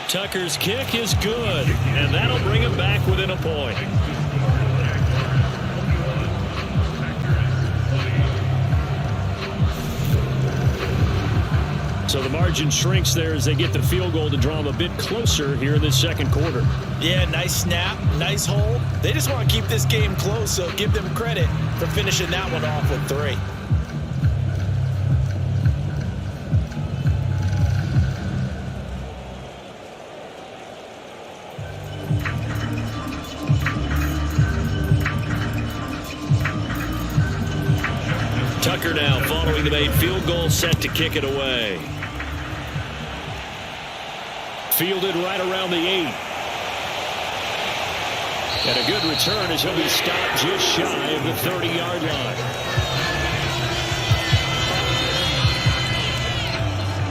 Tucker's kick is good, and that'll bring him back within a point. So the margin shrinks there as they get the field goal to draw them a bit closer here in this second quarter. Yeah, nice snap, nice hold. They just want to keep this game close, so give them credit for finishing that one off with 3. Tucker now following the made field goal, set to kick it away. Fielded right around the 8. And a good return as he'll be stopped just shy of the 30-yard line.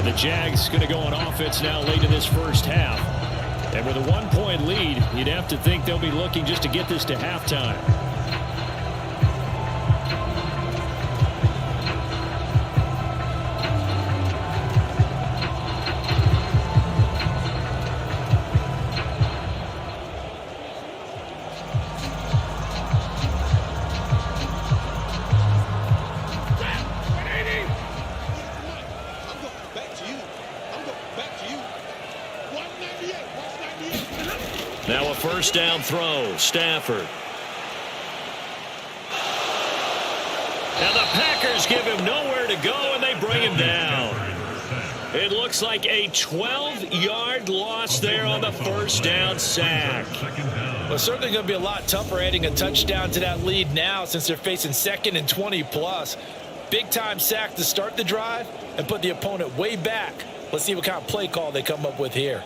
The Jags going to go on offense now late in this first half. And with a 1-point lead, you'd have to think they'll be looking just to get this to halftime. Now a first down throw. Stafford. Now the Packers give him nowhere to go, and they bring him down. It looks like a 12-yard loss there on the first down sack. Well, certainly going to be a lot tougher adding a touchdown to that lead now since they're facing 2nd and 20+. Big-time sack to start the drive and put the opponent way back. Let's see what kind of play call they come up with here.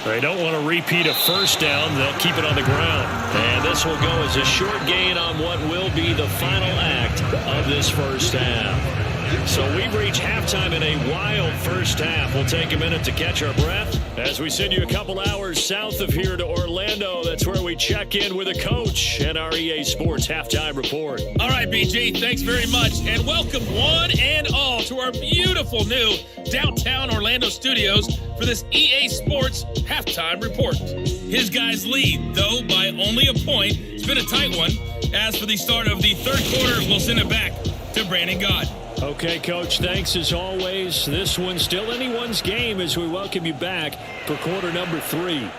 They don't want to repeat a first down. They'll keep it on the ground. And this will go as a short gain on what will be the final act of this first half. So we've reached halftime in a wild first half. We'll take a minute to catch our breath as we send you a couple hours south of here to Orlando. That's where we check in with a coach and our EA Sports Halftime Report. All right, BG, thanks very much. And welcome one and all to our beautiful new downtown Orlando studios for this EA Sports Halftime Report. His guys lead, though, by only a point. It's been a tight one. As for the start of the third quarter, we'll send it back to Brandon Gott. Okay, Coach, thanks as always. This one's still anyone's game as we welcome you back for quarter number 3.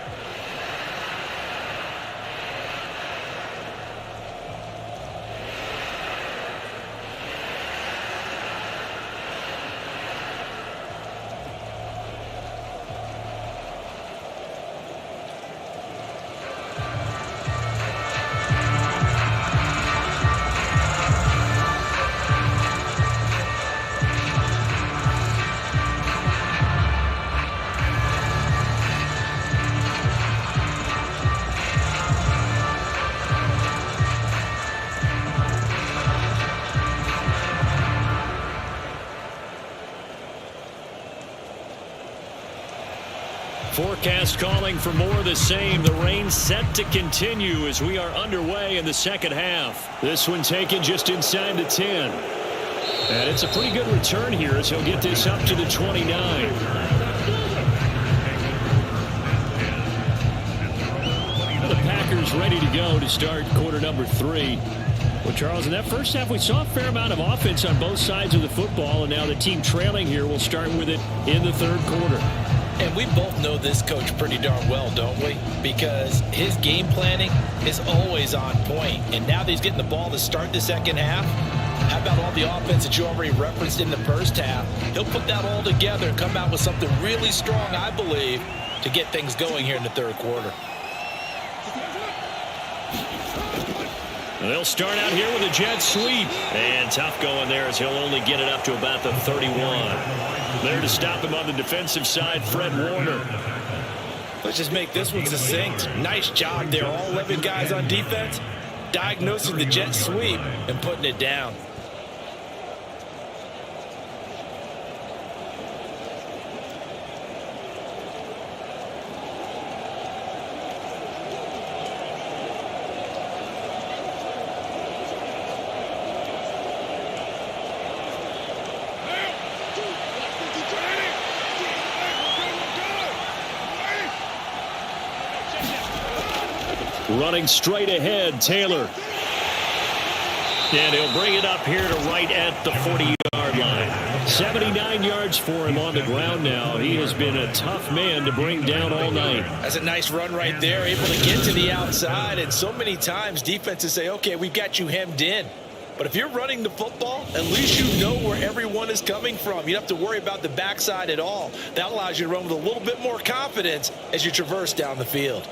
Forecast calling for more of the same. The rain set to continue as we are underway in the second half. This one taken just inside the 10. And it's a pretty good return here as he'll get this up to the 29. Packers ready to go to start quarter number 3. Well, Charles, in that first half, we saw a fair amount of offense on both sides of the football, and now the team trailing here will start with it in the third quarter. And we both know this coach pretty darn well, don't we? Because his game planning is always on point. And now that he's getting the ball to start the second half, how about all the offense that you already referenced in the first half? He'll put that all together and come out with something really strong, I believe, to get things going here in the third quarter. They'll start out here with a jet sweep. And tough going there as he'll only get it up to about the 31. There to stop him on the defensive side, Fred Warner. Let's just make this one succinct. Nice job there. All 11 guys on defense diagnosing the jet sweep and putting it down. Running straight ahead, Taylor. And he'll bring it up here to right at the 40-yard line. 79 yards for him on the ground now. He has been a tough man to bring down all night. That's a nice run right there, able to get to the outside. And so many times defenses say, okay, we've got you hemmed in. But if you're running the football, at least you know where everyone is coming from. You don't have to worry about the backside at all. That allows you to run with a little bit more confidence as you traverse down the field.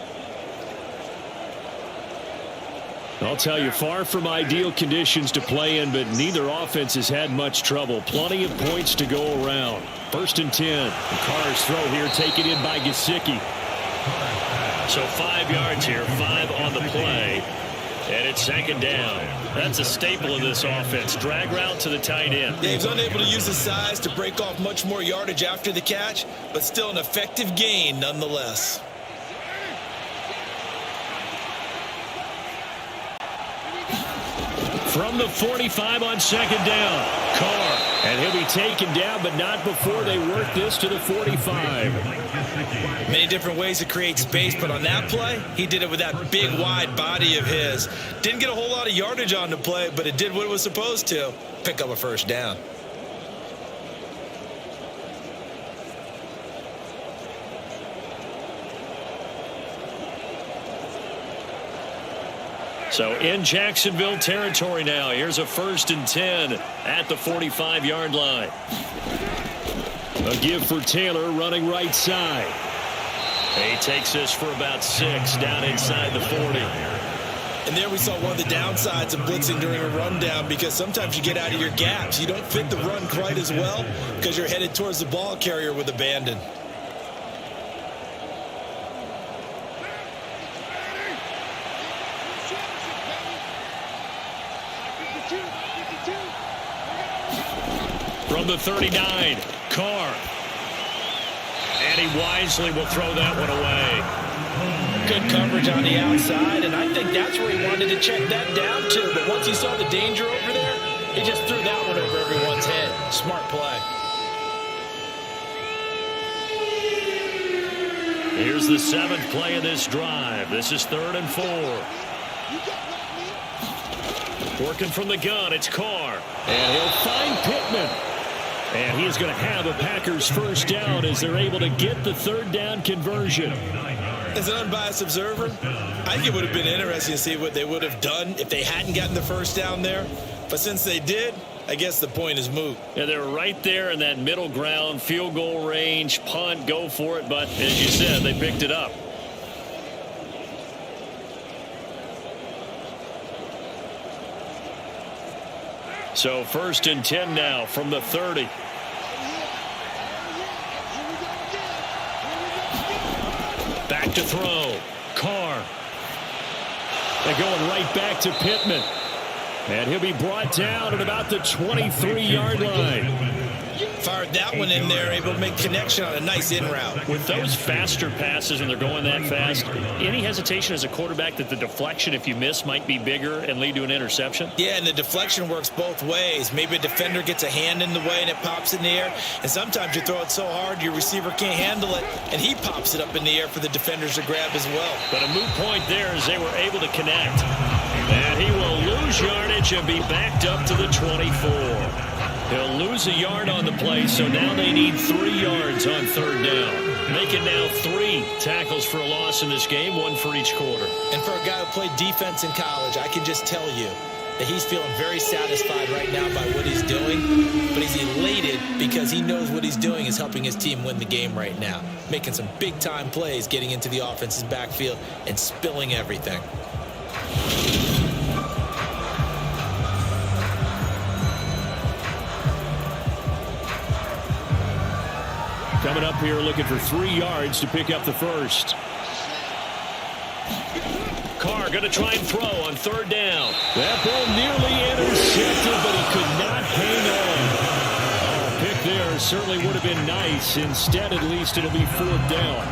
I'll tell you, far from ideal conditions to play in, but neither offense has had much trouble. Plenty of points to go around. 1st and 10. The Carr's throw here taken in by Gesicki. So 5 yards here, 5 on the play. And it's 2nd down. That's a staple of this offense. Drag route to the tight end. Yeah, he's unable to use his size to break off much more yardage after the catch, but still an effective gain nonetheless. From the 45 on 2nd down, Carr. And he'll be taken down, but not before they work this to the 45. Many different ways to create space, but on that play, he did it with that big, wide body of his. Didn't get a whole lot of yardage on the play, but it did what it was supposed to. Pick up a 1st down. So in Jacksonville territory now. Here's a 1st and 10 at the 45-yard line. A give for Taylor running right side. He takes this for about 6 down inside the 40. And there we saw one of the downsides of blitzing during a rundown, because sometimes you get out of your gaps. You don't fit the run quite as well because you're headed towards the ball carrier with abandon. From the 39, Carr. And he wisely will throw that one away. Good coverage on the outside, and I think that's where he wanted to check that down too. But once he saw the danger over there, he just threw that one over everyone's head. Smart play. Here's the 7th play of this drive. This is 3rd and 4. Working from the gun, it's Carr. And he'll find Pittman. And he is going to have a Packers 1st down as they're able to get the 3rd down conversion. As an unbiased observer, I think it would have been interesting to see what they would have done if they hadn't gotten the 1st down there. But since they did, I guess the point is moot. Yeah, they're right there in that middle ground, field goal range, punt, go for it. But as you said, they picked it up. So 1st and 10 now from the 30. Back to throw. Carr. They're going right back to Pittman. And he'll be brought down at about the 23-yard line. Fired that one in there, able to make connection on a nice in route. With those faster passes when they're going that fast, any hesitation as a quarterback that the deflection, if you miss, might be bigger and lead to an interception? Yeah, and the deflection works both ways. Maybe a defender gets a hand in the way and it pops in the air, and sometimes you throw it so hard your receiver can't handle it, and he pops it up in the air for the defenders to grab as well. But a moot point there as they were able to connect. And he will lose yardage and be backed up to the 24. He'll lose a yard on the play, so now they need 3 yards on third down. Make it now 3 tackles for a loss in this game, 1 for each quarter. And for a guy who played defense in college, I can just tell you that he's feeling very satisfied right now by what he's doing, but he's elated because he knows what he's doing is helping his team win the game right now, making some big-time plays, getting into the offense's backfield and spilling everything. Coming up here looking for 3 yards to pick up the first. Carr going to try and throw on third down. That ball nearly intercepted, but he could not hang on. A pick there certainly would have been nice. Instead, at least, it'll be 4th down.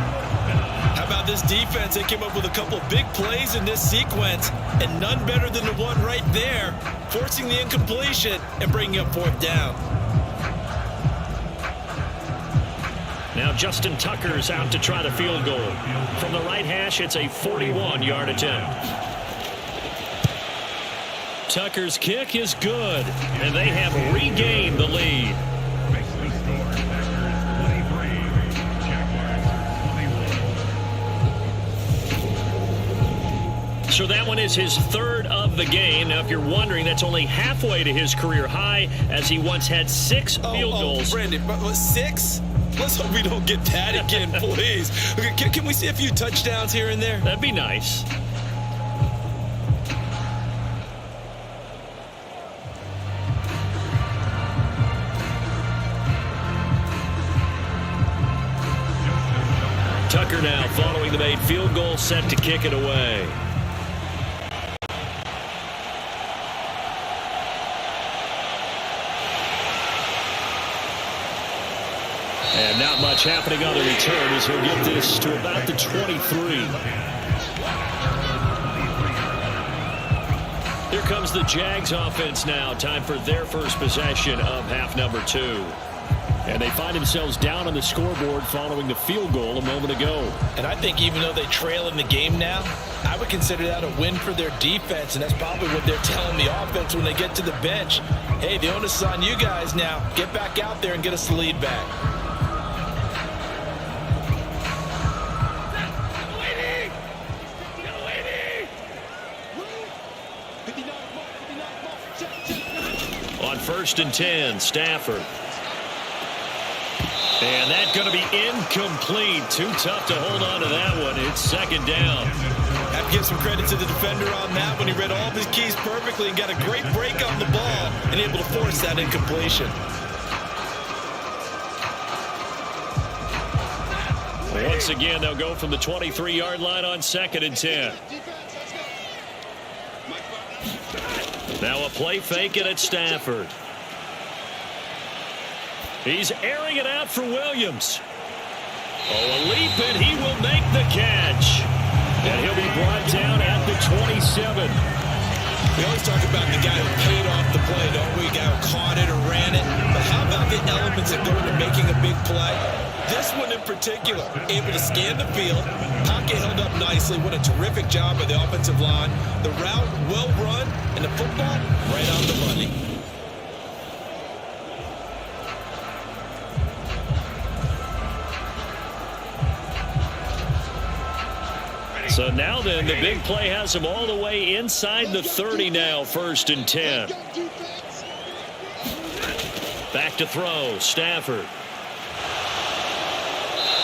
How about this defense? They came up with a couple of big plays in this sequence, and none better than the one right there, forcing the incompletion and bringing up 4th down. Now Justin Tucker's out to try the field goal. From the right hash, it's a 41-yard attempt. Tucker's kick is good, and they have regained the lead. Makes the score. Packers 23, Jaguars 21. So that one is his 3rd of the game. Now, if you're wondering, that's only halfway to his career high, as he once had 6 field goals. Brandon, but 6? Let's hope we don't get that again, please. Okay, can we see a few touchdowns here and there? That'd be nice. Tucker now following the made field goal, set to kick it away. And not much happening on the return as he'll get this to about the 23. Here comes the Jags offense now. Time for their first possession of half number 2. And they find themselves down on the scoreboard following the field goal a moment ago. And I think even though they trail in the game now, I would consider that a win for their defense, and that's probably what they're telling the offense when they get to the bench. Hey, the onus is on you guys now. Get back out there and get us the lead back. On 1st and 10, Stafford. And that's going to be incomplete. Too tough to hold on to that one. It's 2nd down. Have to give some credit to the defender on that one. He read all of his keys perfectly and got a great break on the ball and able to force that incompletion. Once again, they'll go from the 23-yard line on 2nd and 10. Now a play fake it at Stafford. He's airing it out for Williams. Oh, a leap, and he will make the catch. And he'll be brought down at the 27. We always talk about the guy who paid off the play, don't we? The guy who caught it or ran it. But how about the elements that go into making a big play? This one in particular, able to scan the field, pocket held up nicely. What a terrific job by the offensive line. The route well run, and the football right on the money. So now then, the big play has him all the way inside the 30 now, 1st and 10. Back to throw, Stafford.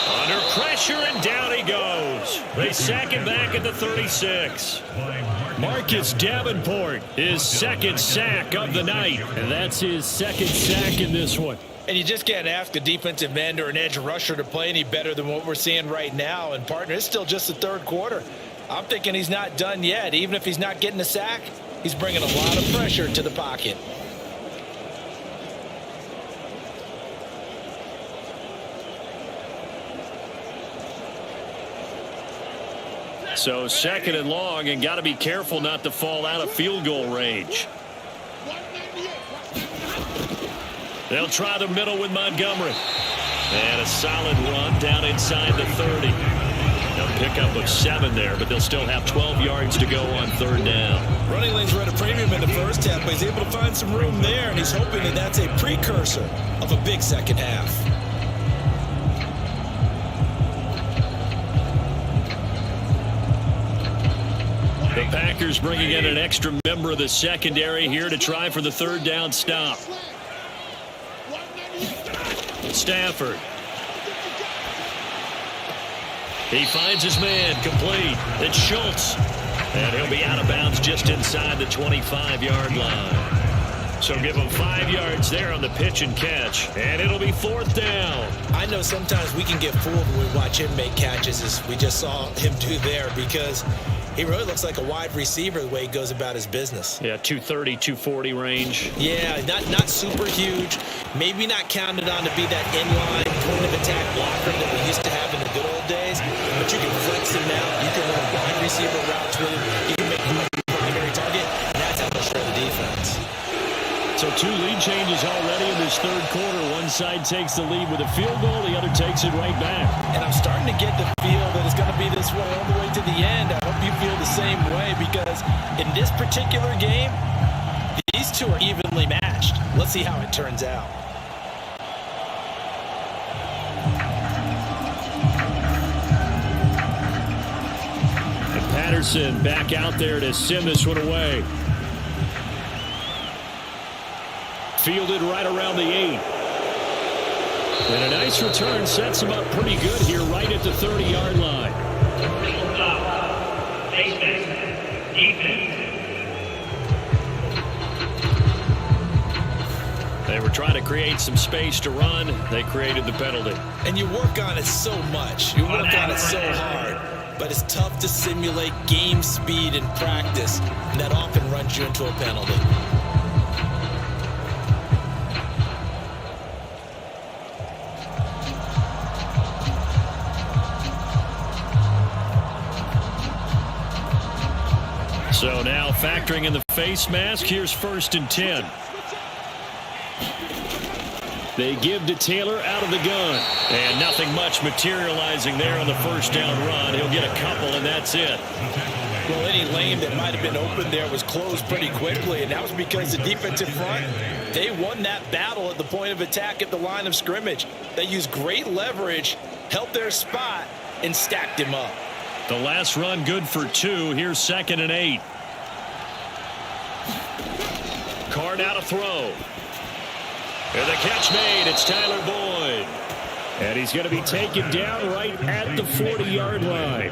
Under pressure, and down he goes. They sack him back at the 36. Marcus Davenport, his 2nd sack of the night. And that's his 2nd sack in this one. And you just can't ask a defensive end or an edge rusher to play any better than what we're seeing right now. And, partner, it's still just the 3rd quarter. I'm thinking he's not done yet. Even if he's not getting a sack, he's bringing a lot of pressure to the pocket. So second and long, and got to be careful not to fall out of field goal range. They'll try the middle with Montgomery. And a solid run down inside the 30. A pickup of 7 there, but they'll still have 12 yards to go on third down. Running lanes were at a premium in the first half, but he's able to find some room there, and he's hoping that that's a precursor of a big second half. The Packers bringing in an extra member of the secondary here to try for the third down stop. Stafford. He finds his man, complete. It's Schultz. And he'll be out of bounds just inside the 25-yard line. So give him 5 yards there on the pitch and catch. And it'll be fourth down. I know sometimes we can get fooled when we watch him make catches, as we just saw him do there, because he really looks like a wide receiver the way he goes about his business. Yeah, 230, 240 range. Yeah, not super huge. Maybe not counted on to be that inline point of attack blocker that we used to have in the good old days. But you can flex him out. You can run wide receiver routes with him. You can make him a primary target. And that's how they'll shred the defense. So 2 lead changes already in this third quarter. One side takes the lead with a field goal. The other takes it right back. And I'm starting to get the feel that it's going to be this way all the way to the end. I hope you feel the same way, because in this particular game, these two are evenly matched. Let's see how it turns out. And Patterson back out there to send this one away. Fielded right around the 8. And a nice return sets him up pretty good here right at the 30-yard line. They were trying to create some space to run. They created the penalty. And you work on it so much. You work on it so hard. But it's tough to simulate game speed in practice. And that often runs you into a penalty. So now factoring in the face mask, here's 1st and 10. They give to Taylor out of the gun. And nothing much materializing there on the first down run. He'll get a couple, and that's it. Well, any lane that might have been open there was closed pretty quickly, and that was because the defensive front, they won that battle at the point of attack at the line of scrimmage. They used great leverage, held their spot, and stacked him up. The last run good for 2. Here's 2nd and 8. Card out a throw. And the catch made. It's Tyler Boyd. And he's going to be taken down right at the 40-yard line.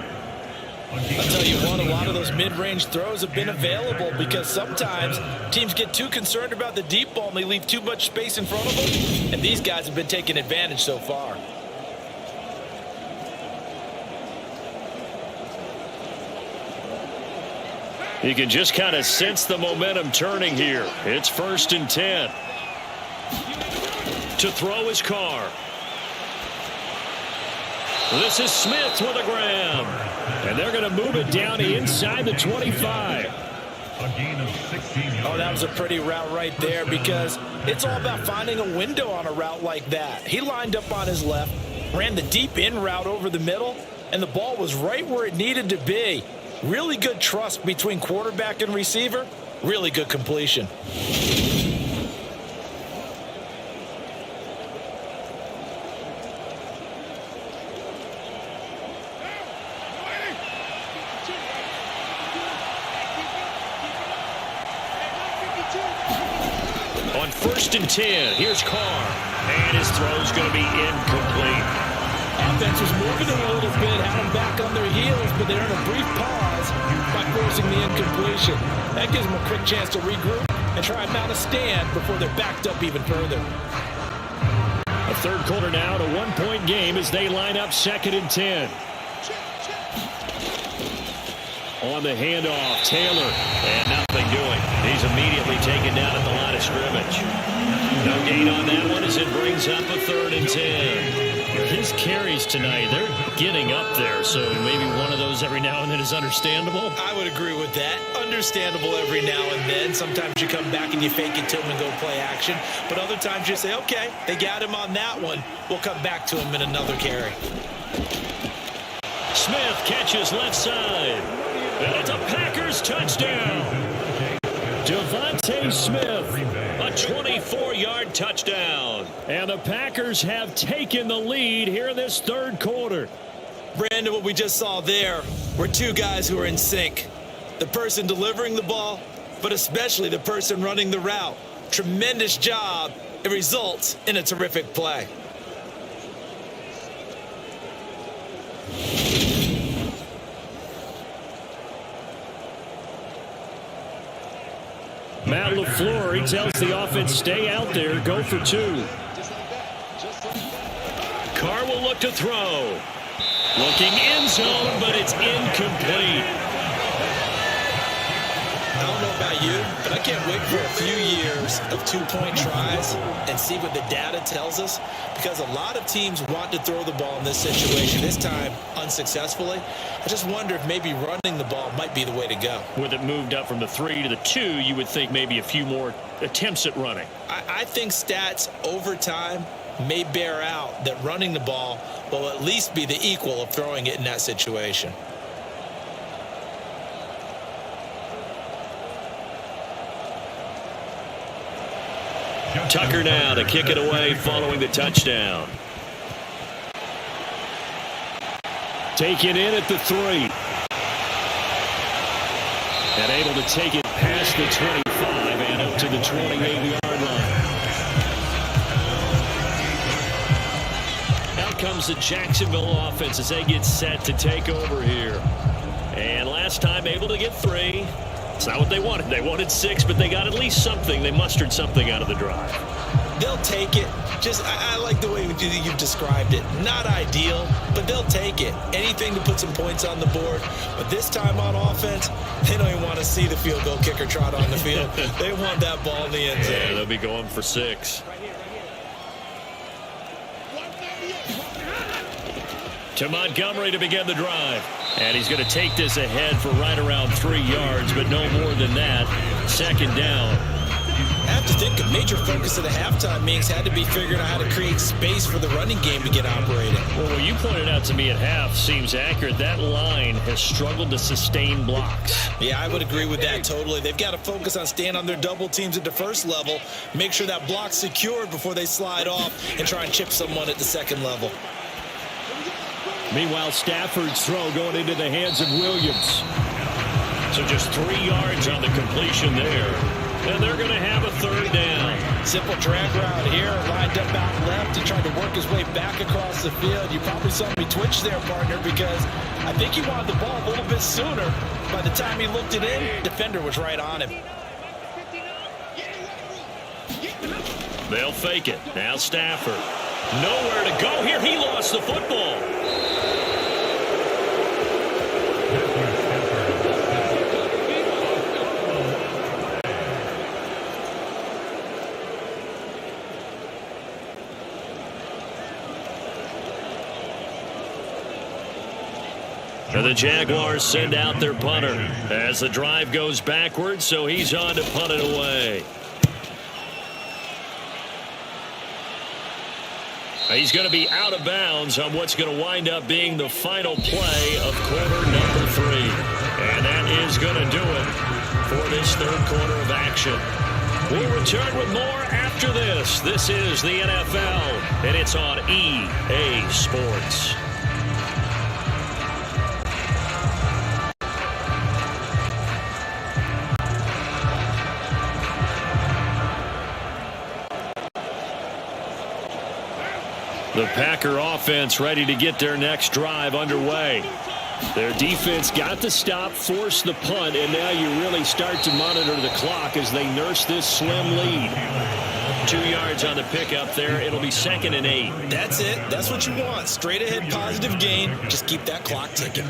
I'll tell you what, a lot of those mid-range throws have been available, because sometimes teams get too concerned about the deep ball and they leave too much space in front of them. And these guys have been taking advantage so far. You can just kind of sense the momentum turning here. It's 1st and 10. To throw his Carr. This is Smith with a grab. And they're going to move it down inside the 25. Oh, that was a pretty route right there, because it's all about finding a window on a route like that. He lined up on his left, ran the deep in route over the middle, and the ball was right where it needed to be. Really good trust between quarterback and receiver. Really good completion. On 1st and 10, here's Carr. And his throw's going to be incomplete. Offense was moving a little bit, had them back on their heels, but they're in a brief pause by forcing the incompletion. That gives them a quick chance to regroup and try and mount a stand before they're backed up even further. A third quarter now, a 1-point game as they line up 2nd and 10. On the handoff, Taylor, and nothing doing. He's immediately taken down at the line of scrimmage. No gain on that one as it brings up a 3rd and 10. His carries tonight, they're getting up there, so maybe one of those every now and then is understandable. I would agree with that. Understandable every now and then. Sometimes you come back and you fake it to him and go play action. But other times you say, okay, they got him on that one. We'll come back to him in another carry. Smith catches left side. And it's a Packers touchdown. Devontae Smith, a 24-yard touchdown. And the Packers have taken the lead here in this third quarter. Brandon, what we just saw there were two guys who are in sync. The person delivering the ball, but especially the person running the route. Tremendous job. It results in a terrific play. Matt LaFleur, he tells the offense, stay out there, go for two. Carr will look to throw. Looking end zone, but it's incomplete. I don't know about you, but I can't wait for a few years of two-point tries and see what the data tells us, because a lot of teams want to throw the ball in this situation, this time unsuccessfully. I just wonder if maybe running the ball might be the way to go. With it moved up from the 3 to the 2, you would think maybe a few more attempts at running. I think stats over time may bear out that running the ball will at least be the equal of throwing it in that situation. Tucker now to kick it away following the touchdown. Taken in at the 3. And able to take it past the 25 and up to the 28-yard line. Out comes the Jacksonville offense as they get set to take over here. And last time able to get 3. It's not what they wanted. They wanted 6, but they got at least something. They mustered something out of the drive. They'll take it. I like the way you've described it. Not ideal, but they'll take it. Anything to put some points on the board. But this time on offense, they don't even want to see the field goal kicker trot on the field. They want that ball in the end zone. Yeah, they'll be going for 6. To Montgomery to begin the drive. And he's going to take this ahead for right around 3 yards, but no more than that. Second down. I have to think a major focus of the halftime meetings had to be figuring out how to create space for the running game to get operating. Well, what you pointed out to me at half seems accurate. That line has struggled to sustain blocks. Yeah, I would agree with that totally. They've got to focus on staying on their double teams at the first level, make sure that block's secured before they slide off and try and chip someone at the second level. Meanwhile, Stafford's throw going into the hands of Williams. So just 3 yards on the completion there. And they're going to have a third down. Simple drag route here, lined up out left. He tried to work his way back across the field. You probably saw me twitch there, partner, because I think he wanted the ball a little bit sooner. By the time he looked it in, defender was right on him. They'll fake it. Now Stafford. Nowhere to go here. He lost the football. So the Jaguars send out their punter as the drive goes backwards, so he's on to punt it away. He's going to be out of bounds on what's going to wind up being the final play of quarter number 3. And that is going to do it for this third quarter of action. We'll return with more after this. This is the NFL, and it's on EA Sports. The Packer offense ready to get their next drive underway. Their defense got the stop, forced the punt, and now you really start to monitor the clock as they nurse this slim lead. 2 yards on the pickup there. It'll be 2nd and 8. That's it. That's what you want. Straight ahead positive gain. Just keep that clock ticking.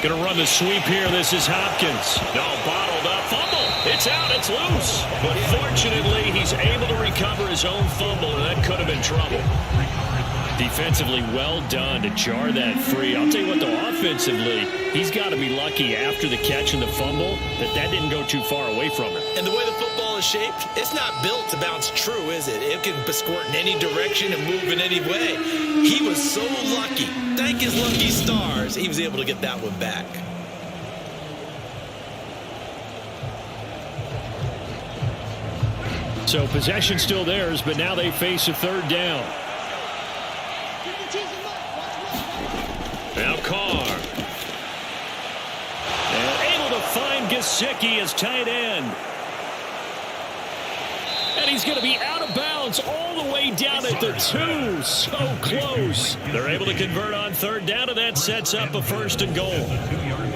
Going to run the sweep here. This is Hopkins. No, bottled up. Fumble. It's out. It's loose. But fortunately, he's able to recover his own fumble, and that could have been trouble. Defensively, well done to jar that free. I'll tell you what, though, offensively, he's got to be lucky after the catch and the fumble that didn't go too far away from him. And the way the football is shaped, it's not built to bounce true, is it? It can squirt in any direction and move in any way. He was so lucky. Thank his lucky stars, he was able to get that one back. So possession still theirs, but now they face a third down. Now Carr. And able to find Gesicki as tight end. And he's going to be out of bounds all the way down at the 2. So close. They're able to convert on third down, and that sets up a 1st and goal.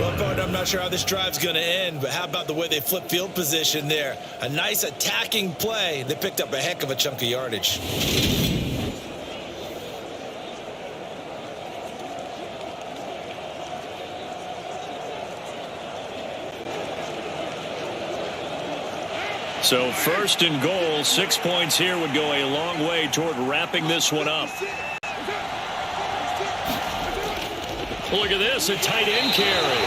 Well, partner, I'm not sure how this drive's going to end, but how about the way they flip field position there? A nice attacking play. They picked up a heck of a chunk of yardage. So 1st and goal, 6 points here would go a long way toward wrapping this one up. Look at this, a tight end carry.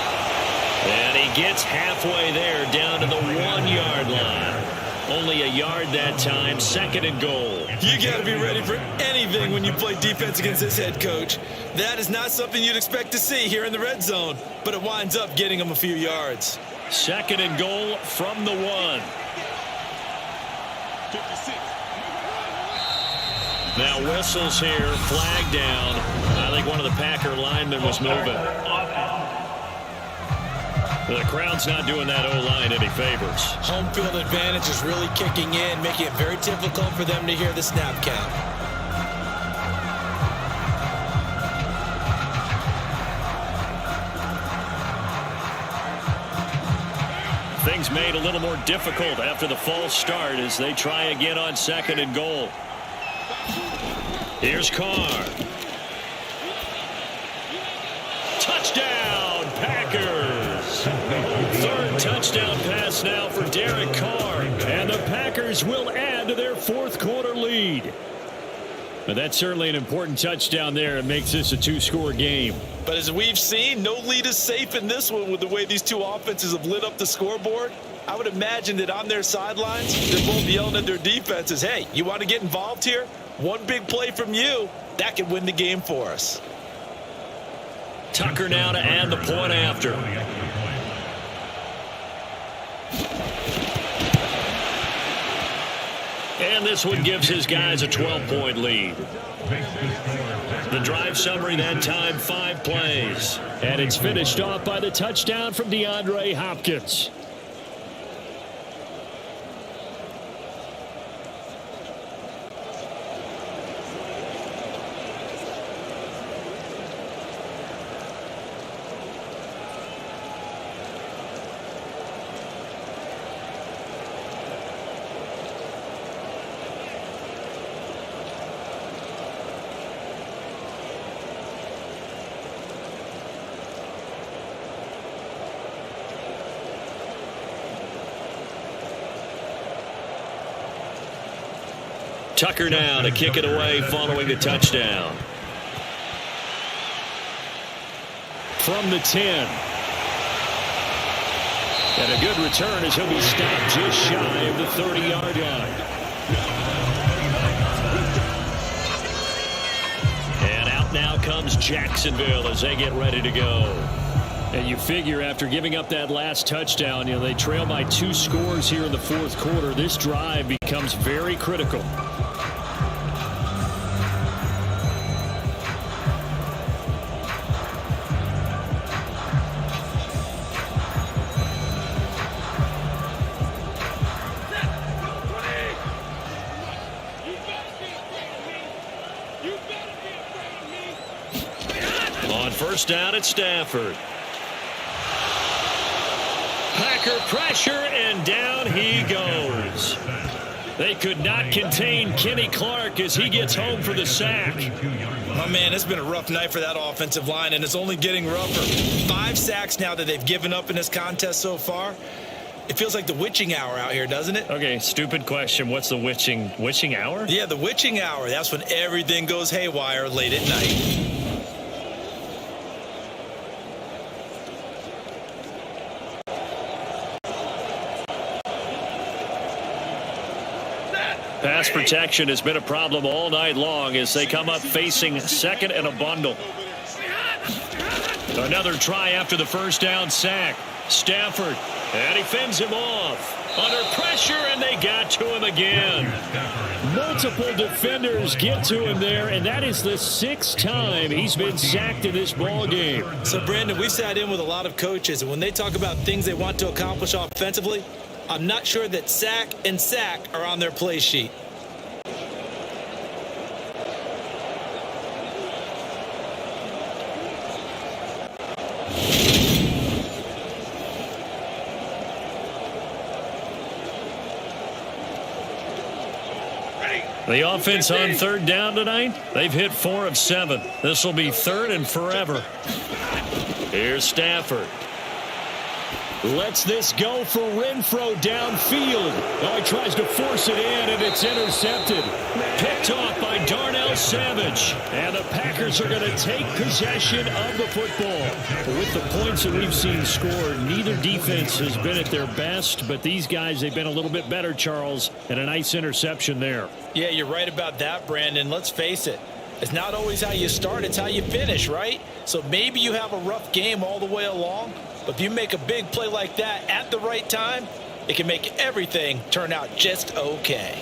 And he gets halfway there down to the 1-yard line. Only a yard that time, 2nd and goal. You got to be ready for anything when you play defense against this head coach. That is not something you'd expect to see here in the red zone, but it winds up getting him a few yards. 2nd and goal from the 1. Now whistles here, flag down. I think one of the Packer linemen was moving. The crowd's not doing that O-line any favors. Home field advantage is really kicking in, making it very difficult for them to hear the snap count. Things made a little more difficult after the false start as they try again on 2nd and goal. Here's Carr. Touchdown, Packers. 3rd touchdown pass now for Derek Carr. And the Packers will add to their 4th quarter lead. But that's certainly an important touchdown there. It makes this a 2-score game. But as we've seen, no lead is safe in this one with the way these two offenses have lit up the scoreboard. I would imagine that on their sidelines, they're both yelling at their defenses, hey, you want to get involved here? One big play from you, that could win the game for us. Tucker now to add the point after. And this one gives his guys a 12-point lead. The drive summary that time, 5 plays. And it's finished off by the touchdown from DeAndre Hopkins. Tucker now to kick it away following the touchdown. From the 10. And a good return as he'll be stopped just shy of the 30-yard line. And out now comes Jacksonville as they get ready to go. And you figure after giving up that last touchdown, they trail by 2 scores here in the 4th quarter. This drive becomes very critical. On 1st down at Stafford. Packer pressure, and down he goes. They could not contain Kenny Clark as he gets home for the sack. Oh, man, it's been a rough night for that offensive line, and it's only getting rougher. 5 sacks now that they've given up in this contest so far. It feels like the witching hour out here, doesn't it? Okay, stupid question. What's the witching hour? Yeah, the witching hour. That's when everything goes haywire late at night. Pass protection has been a problem all night long as they come up facing second and a bundle. Another try after the first down sack. Stafford, and he fends him off. Under pressure, and they got to him again. Multiple defenders get to him there, and that is the 6th time he's been sacked in this ball game. So, Brandon, we sat in with a lot of coaches, and when they talk about things they want to accomplish offensively, I'm not sure that sack and sack are on their play sheet. The offense on 3rd down tonight, they've hit 4 of 7. This will be 3rd and forever. Here's Stafford. Lets this go for Renfro downfield. Oh, he tries to force it in, and it's intercepted. Picked off by Darnell Savage. And the Packers are going to take possession of the football. With the points that we've seen scored, neither defense has been at their best, but these guys, they've been a little bit better, Charles, and a nice interception there. Yeah, you're right about that, Brandon. Let's face it. It's not always how you start, it's how you finish, right? So maybe you have a rough game all the way along, but if you make a big play like that at the right time, it can make everything turn out just okay.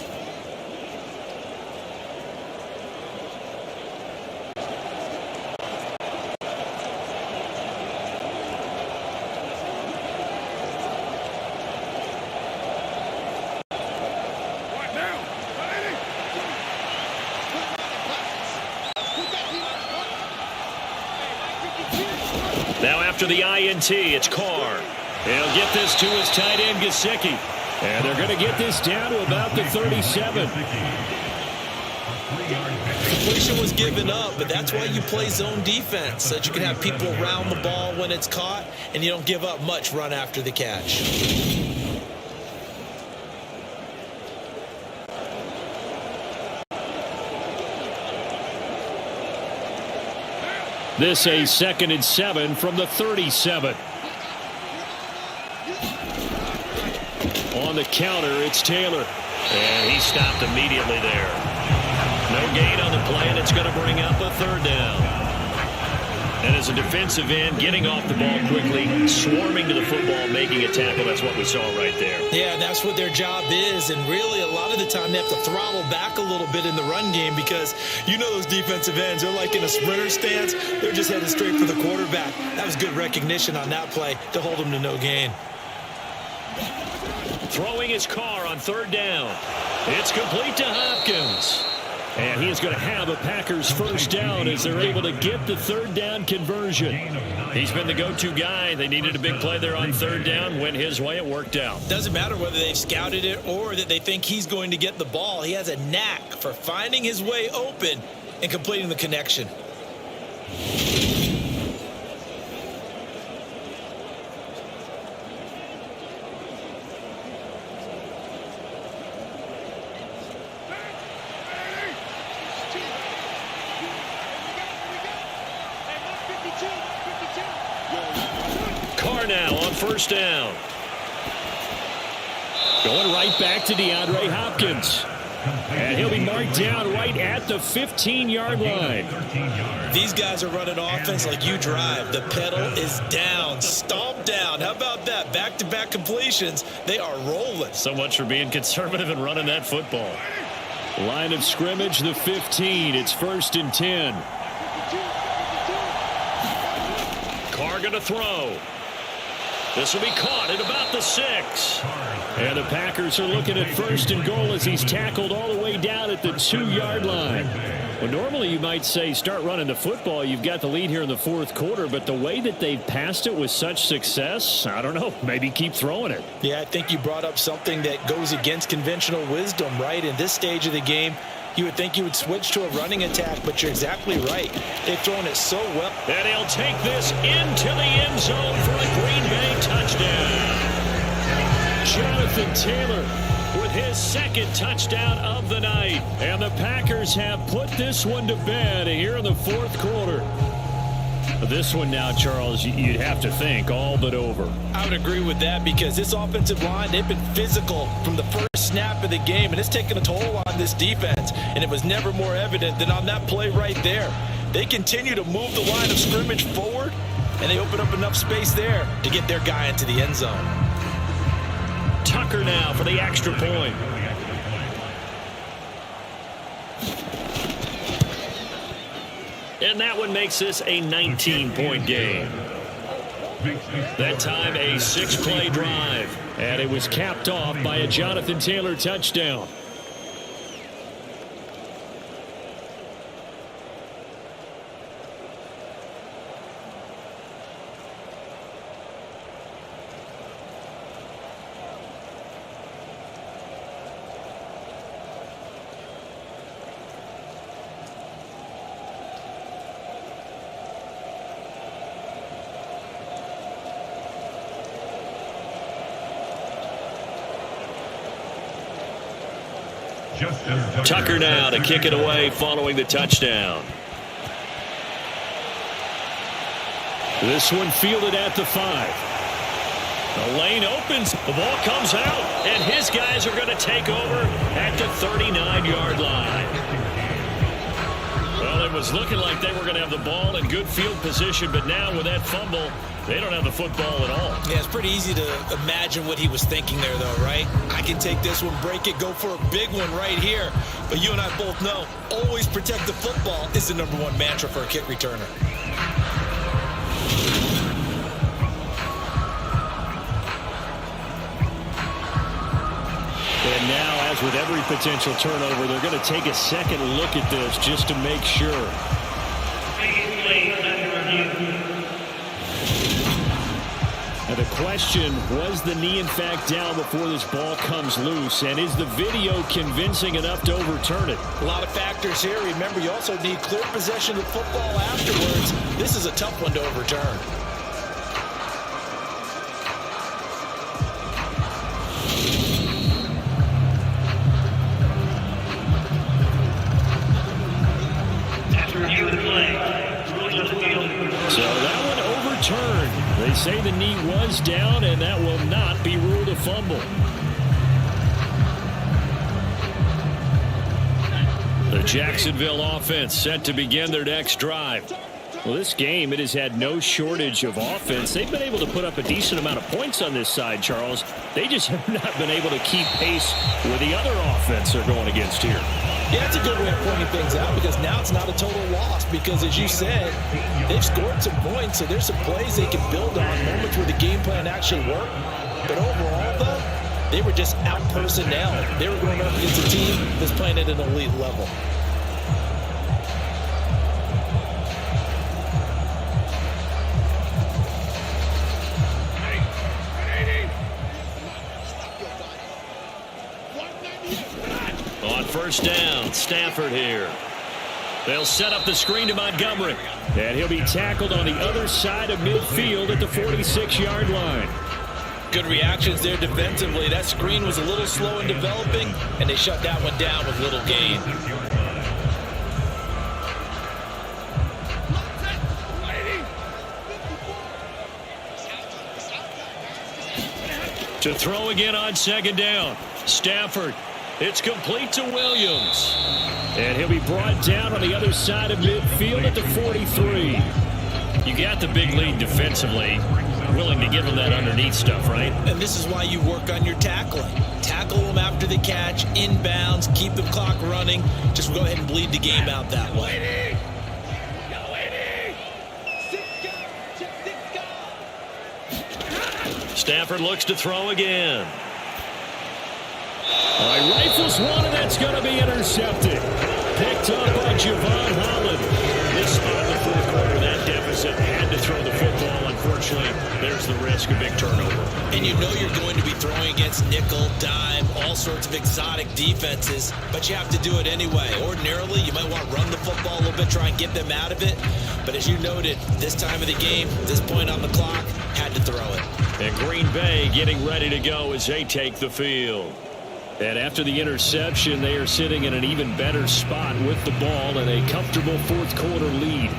Now after the INT, it's Carr. He'll get this to his tight end, Gesicki. And they're going to get this down to about the 37. Completion was given up, but that's why you play zone defense, so that you can have people around the ball when it's caught, and you don't give up much run after the catch. This a 2nd and 7 from the 37. On the counter, it's Taylor. And he stopped immediately there. No gain on the play, and it's going to bring up a 3rd down. And as a defensive end, getting off the ball quickly, swarming to the football, making a tackle, that's what we saw right there. Yeah, that's what their job is, and really a lot of the time they have to throttle back a little bit in the run game because you know those defensive ends, they're like in a sprinter stance. They're just headed straight for the quarterback. That was good recognition on that play to hold them to no gain. Throwing his Carr on 3rd down. It's complete to Hopkins. And he is going to have a Packers 1st down as they're able to get the 3rd down conversion. He's been the go-to guy. They needed a big play there on 3rd down. Went his way. It worked out. Doesn't matter whether they've scouted it or that they think he's going to get the ball. He has a knack for finding his way open and completing the connection. Carr now on 1st down. Going right back to DeAndre Hopkins. And he'll be marked down right at the 15-yard line. These guys are running offense like you drive. The pedal is down, stomp down. How about that? Back-to-back completions. They are rolling. So much for being conservative and running that football. Line of scrimmage, the 15. It's 1st and 10. Carr going to throw. This will be caught at about the 6. And the Packers are looking at 1st and goal as he's tackled all the way down at the 2-yard line. Well, normally you might say start running the football. You've got the lead here in the fourth quarter, but the way that they've passed it with such success, I don't know, maybe keep throwing it. Yeah, I think you brought up something that goes against conventional wisdom, right? In this stage of the game, you would think you would switch to a running attack, but you're exactly right. They've thrown it so well. And he'll take this into the end zone for a Green Bay touchdown. Jonathan Taylor with his second touchdown of the night. And the Packers have put this one to bed here in the fourth quarter. This one now, Charles, you'd have to think all but over. I would agree with that because this offensive line, they've been physical from the first snap of the game, and it's taken a toll on this defense, and it was never more evident than on that play right there. They continue to move the line of scrimmage forward, and they open up enough space there to get their guy into the end zone. Tucker now for the extra point. And that one makes this a 19-point game. That time a 6-play drive. And it was capped off by a Jonathan Taylor touchdown. Tucker now to kick it away following the touchdown. This one fielded at the 5. The lane opens. The ball comes out, and his guys are going to take over at the 39-yard line. Well, it was looking like they were going to have the ball in good field position, but now with that fumble, they don't have the football at all. Yeah, it's pretty easy to imagine what he was thinking there, though, right? I can take this one, break it, go for a big one right here. But you and I both know, always protect the football is the #1 mantra for a kick returner. And now, as with every potential turnover, they're going to take a second look at this just to make sure. Now the question, was the knee in fact down before this ball comes loose? And is the video convincing enough to overturn it? A lot of factors here. Remember, you also need clear possession of the football afterwards. This is a tough one to overturn. So that one overturned. They say the knee was down, and that will not be ruled a fumble. The Jacksonville offense set to begin their next drive. Well, this game, it has had no shortage of offense. They've been able to put up a decent amount of points on this side, Charles. They just have not been able to keep pace with the other offense they're going against here. Yeah, that's a good way of pointing things out because now it's not a total loss because, as you said, they've scored some points, so there's some plays they can build on, moments where the game plan actually worked. But overall, though, they were just out-personnel. They were going up against a team that's playing at an elite level. On first down, Stafford here. They'll set up the screen to Montgomery. And he'll be tackled on the other side of midfield at the 46-yard line. Good reactions there defensively. That screen was a little slow in developing, and they shut that one down with little gain. To throw again on second down. Stafford. It's complete to Williams. And he'll be brought down on the other side of midfield at the 43. You got the big lead defensively. Willing to give them that underneath stuff, right? And this is why you work on your tackling. Tackle them after the catch, inbounds, keep the clock running. Just go ahead and bleed the game out that way. Stafford looks to throw again. All right, rifles one, and that's going to be intercepted. Picked up by Javon Holland. This spot in the fourth quarter, that deficit had to throw the football. Unfortunately, there's the risk of big turnover. And you know you're going to be throwing against nickel, dime, all sorts of exotic defenses, but you have to do it anyway. Ordinarily, you might want to run the football a little bit, try and get them out of it. But as you noted, this time of the game, this point on the clock, had to throw it. And Green Bay getting ready to go as they take the field. And after the interception, they are sitting in an even better spot with the ball and a comfortable fourth quarter lead.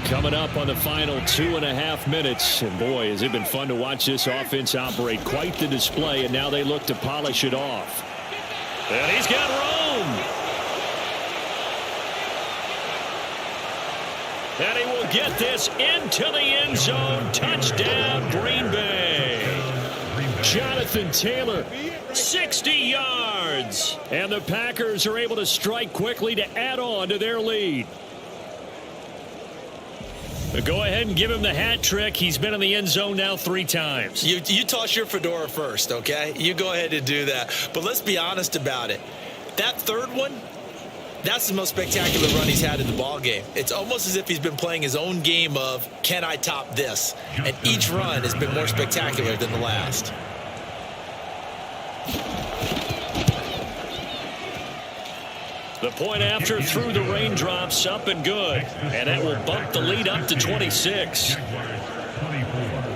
Coming up on the final 2.5 minutes. And boy, has it been fun to watch this offense operate. Quite the display, and now they look to polish it off. And he's got room. And he will get this into the end zone. Touchdown, Green Bay. Jonathan Taylor, 60 yards. And the Packers are able to strike quickly to add on to their lead. But go ahead and give him the hat trick. He's been in the end zone now 3 times. You toss your fedora first, okay? You go ahead and do that. But let's be honest about it. That third one, that's the most spectacular run he's had in the ballgame. It's almost as if he's been playing his own game of, can I top this? And each run has been more spectacular than the last. The point after through the raindrops, up and good. And that will bump the lead up to 26. Jaguars 24.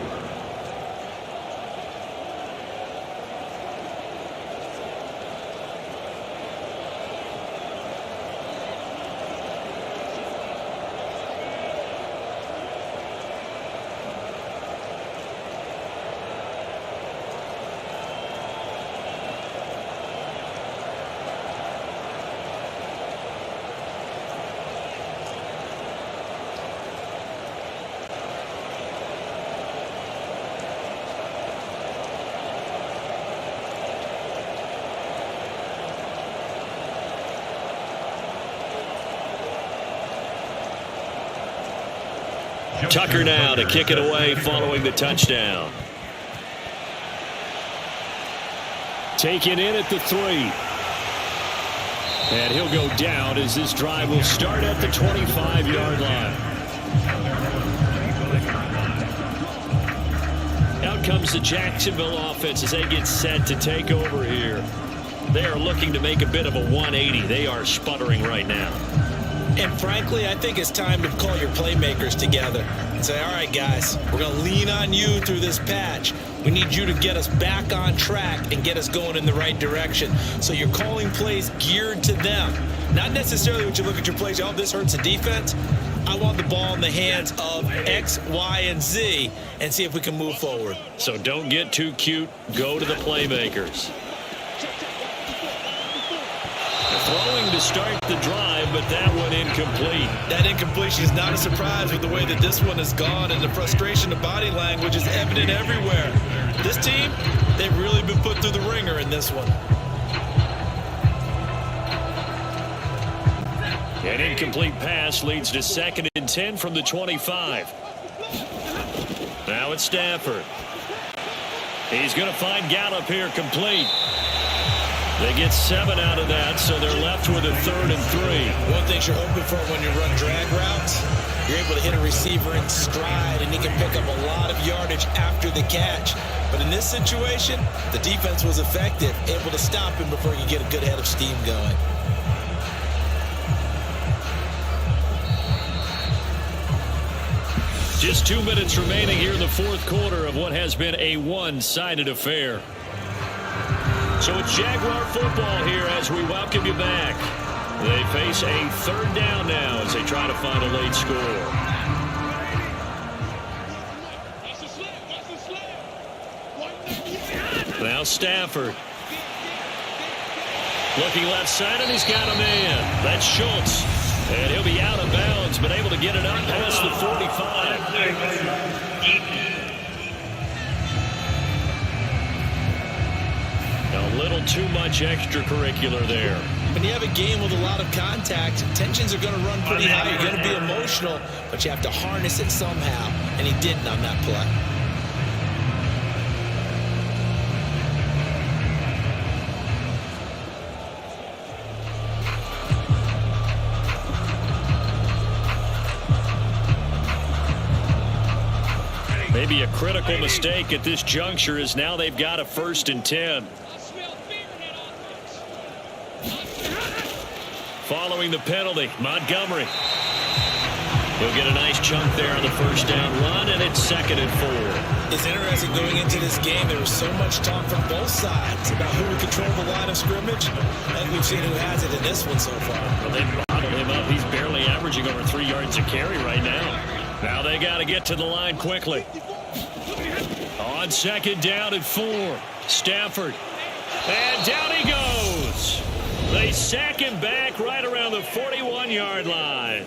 Tucker now to kick it away following the touchdown. Taken in at the 3. And he'll go down as this drive will start at the 25-yard line. Out comes the Jacksonville offense as they get set to take over here. They are looking to make a bit of a 180. They are sputtering right now. And frankly, I think it's time to call your playmakers together and say, all right, guys, we're going to lean on you through this patch. We need you to get us back on track and get us going in the right direction. So you're calling plays geared to them. Not necessarily when you look at your plays, oh, this hurts the defense. I want the ball in the hands of X, Y, and Z and see if we can move forward. So don't get too cute. Go to the playmakers. Throwing to start the drive, but that one incomplete. That incompletion is not a surprise with the way that this one has gone, and the frustration of body language is evident everywhere. This team, they've really been put through the ringer in this one. An incomplete pass leads to 2nd and 10 from the 25. Now it's Stafford. He's going to find Gallup here complete. They get 7 out of that, so they're left with a 3rd and 3. One thing you're hoping for when you run drag routes, you're able to hit a receiver in stride, and he can pick up a lot of yardage after the catch. But in this situation, the defense was effective, able to stop him before you get a good head of steam going. Just 2 minutes remaining here in the fourth quarter of what has been a one-sided affair. So it's Jaguar football here as we welcome you back. They face a 3rd down now as they try to find a late score. Now Stafford. Looking left side, and he's got a man. That's Schultz. And he'll be out of bounds, but able to get it up past the 45. A little allowed too much extracurricular there. When you have a game with a lot of contact, tensions are going to run pretty high. You're going to be emotional, but you have to harness it somehow, and he didn't on that play. Maybe a critical mistake at this juncture is now they've got a 1st and 10. Following the penalty, Montgomery. He'll get a nice chunk there on the 1st down run, and it's 2nd and 4. It's interesting going into this game. There was so much talk from both sides about who would control the line of scrimmage, and we've seen who has it in this one so far. Well, they bottled him up. He's barely averaging over 3 yards a carry right now. Now they got to get to the line quickly. On 2nd down and 4, Stafford. And down he goes. They sack him back right around the 41-yard line.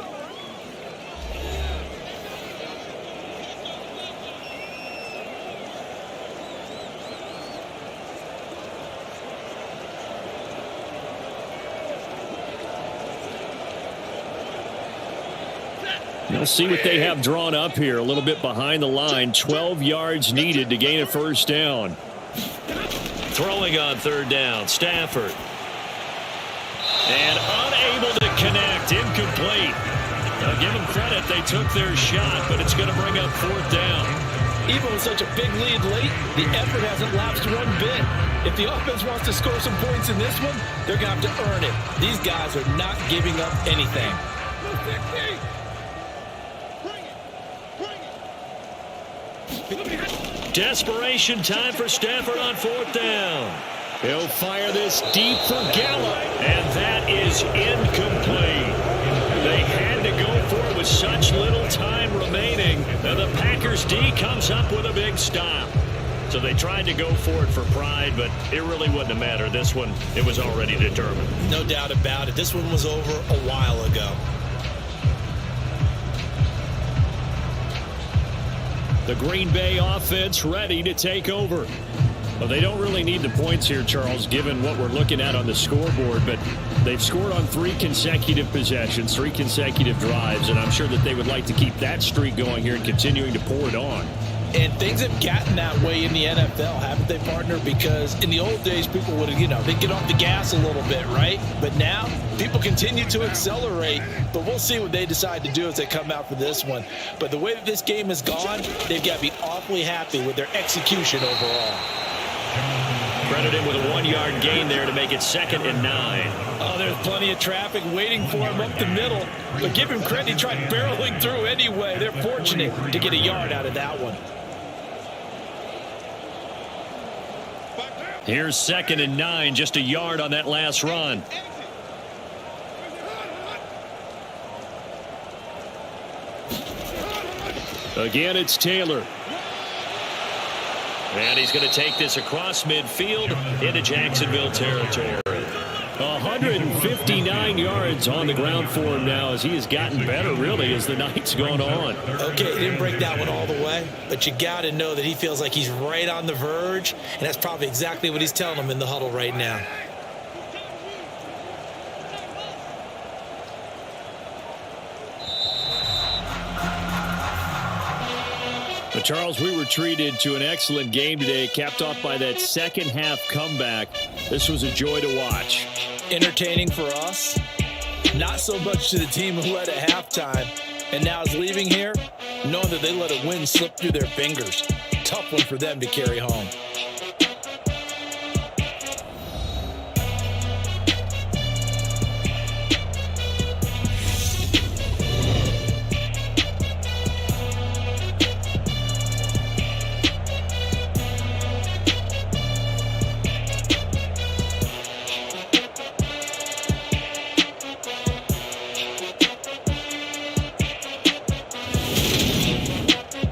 You'll see what they have drawn up here. A little bit behind the line. 12 yards needed to gain a 1st down. Throwing on 3rd down, Stafford. And unable to connect. Incomplete. Now give them credit. They took their shot, but it's going to bring up 4th down. Even with such a big lead late, the effort hasn't lapsed one bit. If the offense wants to score some points in this one, they're going to have to earn it. These guys are not giving up anything. Desperation time for Stafford on 4th down. He'll fire this deep for Gallup, and that is incomplete. They had to go for it with such little time remaining, and the Packers D comes up with a big stop. So they tried to go for it for pride, but it really wouldn't have mattered. This one, it was already determined. No doubt about it. This one was over a while ago. The Green Bay offense ready to take over. Well, they don't really need the points here, Charles, given what we're looking at on the scoreboard, but they've scored on 3 consecutive possessions, 3 consecutive drives, and I'm sure that they would like to keep that streak going here and continuing to pour it on. And things have gotten that way in the NFL, haven't they, partner? Because in the old days, people would have, they'd get off the gas a little bit, right? But now, people continue to accelerate. But we'll see what they decide to do as they come out for this one. But the way that this game has gone, they've got to be awfully happy with their execution overall. Credit him with a 1-yard gain there to make it 2nd and 9. Oh, there's plenty of traffic waiting for him up the middle. But give him credit, he tried barreling through anyway. They're fortunate to get a yard out of that one. Here's 2nd and 9, just a yard on that last run. Again, it's Taylor. And he's going to take this across midfield into Jacksonville territory. 159 yards on the ground for him now as he has gotten better, really, as the night's gone on. Okay, he didn't break that one all the way, but you got to know that he feels like he's right on the verge, and that's probably exactly what he's telling them in the huddle right now. But Charles, we were treated to an excellent game today, capped off by that second half comeback. This was a joy to watch. Entertaining for us, not so much to the team who led at halftime and now is leaving here knowing that they let a win slip through their fingers. Tough one for them to carry home.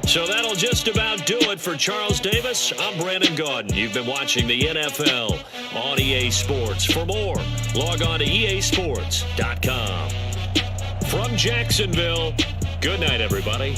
So that'll just about do it for Charles Davis. I'm Brandon Gaudin. You've been watching the NFL on EA Sports. For more, log on to easports.com. From Jacksonville, good night, everybody.